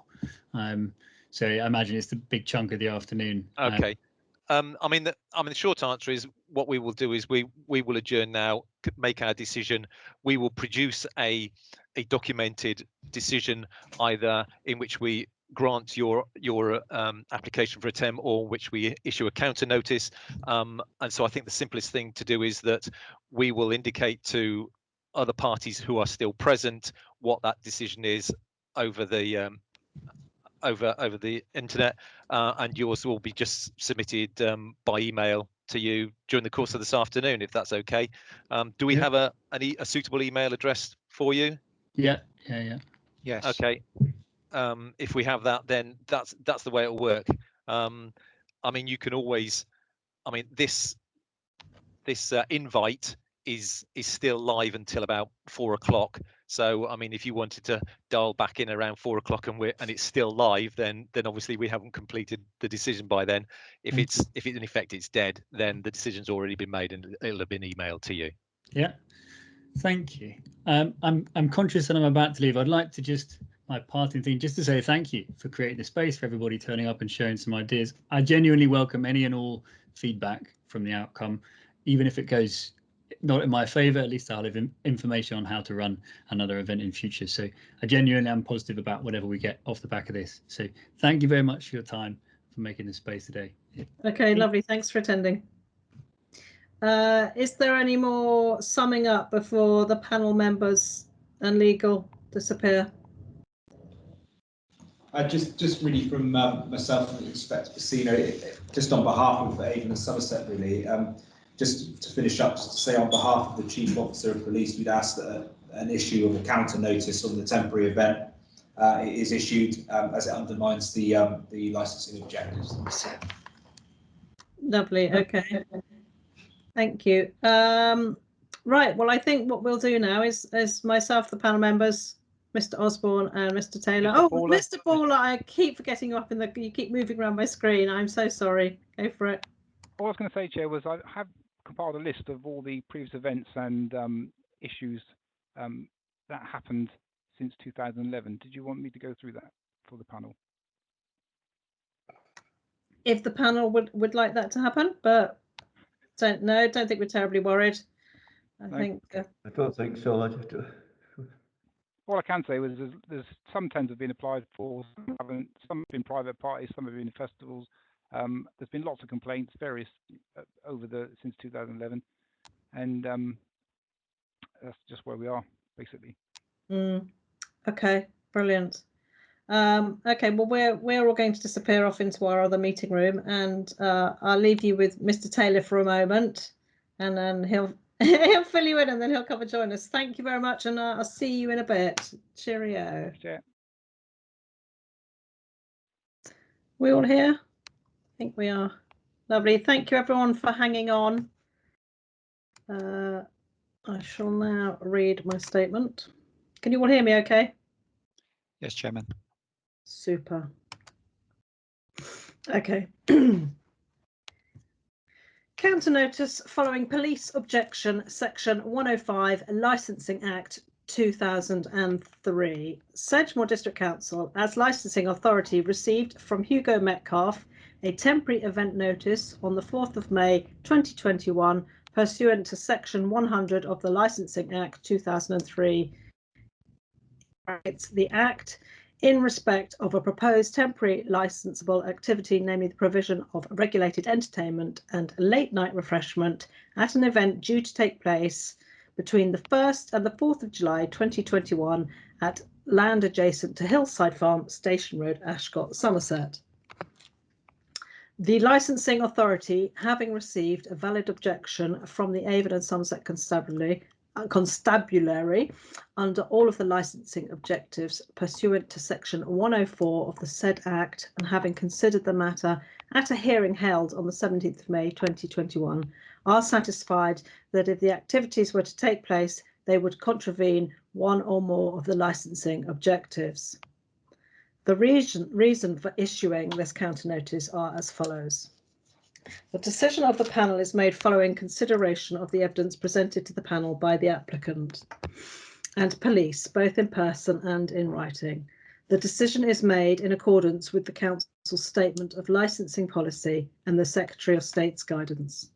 So I imagine it's the big chunk of the afternoon. Okay. I mean, the short answer is what we will do is we will adjourn now, make our decision. We will produce a documented decision, either in which we grant your application for a TEM or which we issue a counter notice. And so I think the simplest thing to do is that we will indicate to other parties who are still present what that decision is over the over the internet, and yours will be just submitted by email to you during the course of this afternoon, if that's okay. Do we have a suitable email address for you? Yeah. Yes. Okay. If we have that, then that's the way it'll work. I mean, you can always, I mean, this invite is still live until about 4 o'clock. So I mean, if you wanted to dial back in around 4 o'clock and it's still live, then obviously we haven't completed the decision by then. If in effect it's dead, then the decision's already been made and it'll have been emailed to you. Yeah. Thank you. I'm conscious that I'm about to leave. I'd like to just, my parting thing, just to say thank you for creating the space for everybody turning up and sharing some ideas. I genuinely welcome any and all feedback from the outcome, even if it goes not in my favour. At least I'll have information on how to run another event in future. So I genuinely am positive about whatever we get off the back of this. So thank you very much for your time, for making this space today. Okay, lovely. Thanks for attending. Is there any more summing up before the panel members and legal disappear? Just really from myself and Inspector Casino, just on behalf of Avon and Somerset, really, just to finish up, just to say on behalf of the Chief Officer of Police, we'd ask that an issue of a counter notice on the temporary event is issued, as it undermines the licensing objectives. Lovely. Okay. Thank you. Right. Well, I think what we'll do now is myself, the panel members, Mr. Osborne and Mr. Taylor. Mr. Baller, I keep forgetting you up in the. You keep moving around my screen. I'm so sorry. Go for it. All I was going to say, Chair, was I have compiled a list of all the previous events and issues that happened since 2011. Did you want me to go through that for the panel? If the panel would like that to happen, but don't think we're terribly worried. I don't think so. All I can say was there's some tends have been applied for, some haven't, some have been private parties, some have been festivals. There's been lots of complaints, various since 2011, and that's just where we are basically. Okay, brilliant. Okay, well we're all going to disappear off into our other meeting room, and I'll leave you with Mr. Taylor for a moment, and then he'll fill you in, and then he'll come and join us. Thank you very much, and I'll see you in a bit. Cheerio. Yeah. We all here? I think we are. Lovely. Thank you everyone for hanging on. I shall now read my statement. Can you all hear me okay? Yes, Chairman. Super. Okay. Counter notice following police objection, Section 105 Licensing Act 2003. Sedgemoor District Council, as licensing authority, received from Hugo Metcalf a temporary event notice on the 4th of May 2021 pursuant to Section 100 of the Licensing Act 2003. It's the Act in respect of a proposed temporary licensable activity, namely the provision of regulated entertainment and late night refreshment at an event due to take place between the 1st and the 4th of July 2021 at land adjacent to Hillside Farm, Station Road, Ashcott, Somerset. The licensing authority, having received a valid objection from the Avon and Somerset Constabulary, constabulary under all of the licensing objectives pursuant to section 104 of the said Act, and having considered the matter at a hearing held on the 17th of May 2021, are satisfied that if the activities were to take place, they would contravene one or more of the licensing objectives. The reason for issuing this counter notice are as follows. The decision of the panel is made following consideration of the evidence presented to the panel by the applicant and police, both in person and in writing. The decision is made in accordance with the Council's Statement of Licensing Policy and the Secretary of State's guidance.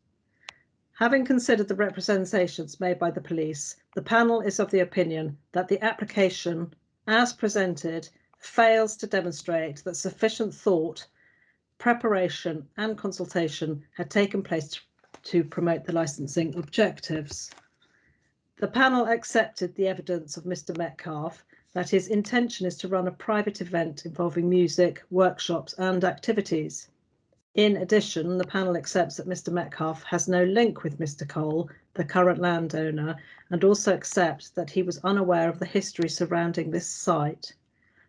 Having considered the representations made by the police, the panel is of the opinion that the application, as presented, fails to demonstrate that sufficient thought, preparation and consultation had taken place to promote the licensing objectives. The panel accepted the evidence of Mr. Metcalfe that his intention is to run a private event involving music, workshops and activities. In addition, the panel accepts that Mr. Metcalfe has no link with Mr. Cole, the current landowner, and also accepts that he was unaware of the history surrounding this site.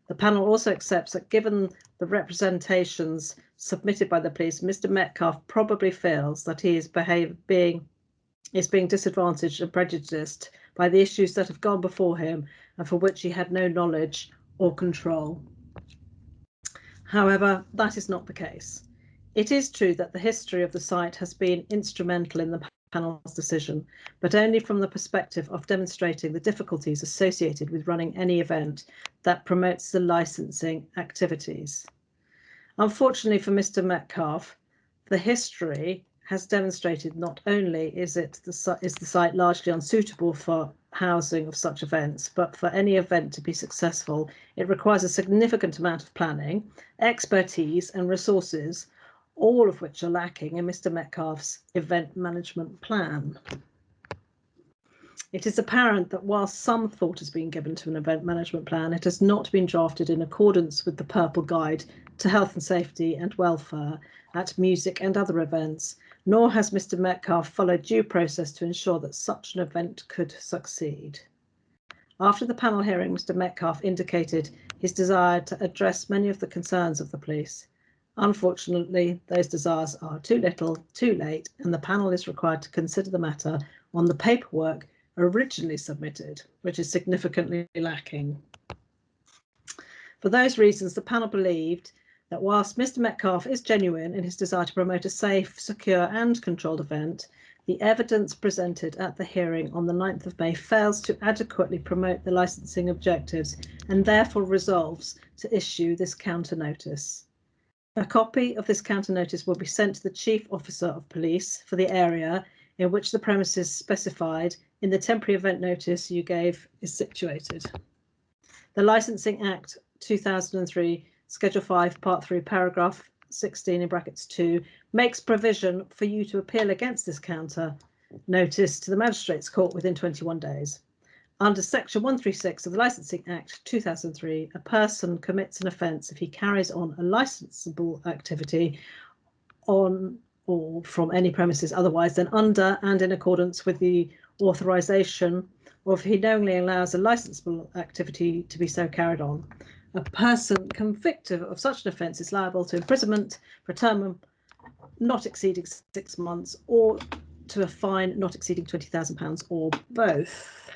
The panel also accepts that given the representations submitted by the police, Mr. Metcalfe probably feels that he is being disadvantaged and prejudiced by the issues that have gone before him and for which he had no knowledge or control. However, that is not the case. It is true that the history of the site has been instrumental in the panel's decision, but only from the perspective of demonstrating the difficulties associated with running any event that promotes the licensing activities. Unfortunately for Mr. Metcalfe, the history has demonstrated not only is the site largely unsuitable for housing of such events, but for any event to be successful, it requires a significant amount of planning, expertise and resources, all of which are lacking in Mr. Metcalfe's event management plan. It is apparent that while some thought has been given to an event management plan, it has not been drafted in accordance with the Purple Guide to Health and Safety and Welfare at music and other events, nor has Mr. Metcalfe followed due process to ensure that such an event could succeed. After the panel hearing, Mr. Metcalfe indicated his desire to address many of the concerns of the police. Unfortunately, those desires are too little, too late, and the panel is required to consider the matter on the paperwork originally submitted, which is significantly lacking. For those reasons, the panel believed that whilst Mr. Metcalfe is genuine in his desire to promote a safe, secure and controlled event, the evidence presented at the hearing on the 9th of May fails to adequately promote the licensing objectives and therefore resolves to issue this counter notice. A copy of this counter notice will be sent to the Chief Officer of Police for the area in which the premises specified in the temporary event notice you gave is situated. The Licensing Act 2003, Schedule 5, Part 3, Paragraph 16 in brackets 2, makes provision for you to appeal against this counter notice to the Magistrates' Court within 21 days. Under Section 136 of the Licensing Act 2003, a person commits an offence if he carries on a licensable activity on or from any premises otherwise than under and in accordance with the authorisation, or if he knowingly allows a licensable activity to be so carried on. A person convicted of such an offence is liable to imprisonment for a term not exceeding 6 months or to a fine not exceeding £20,000 or both.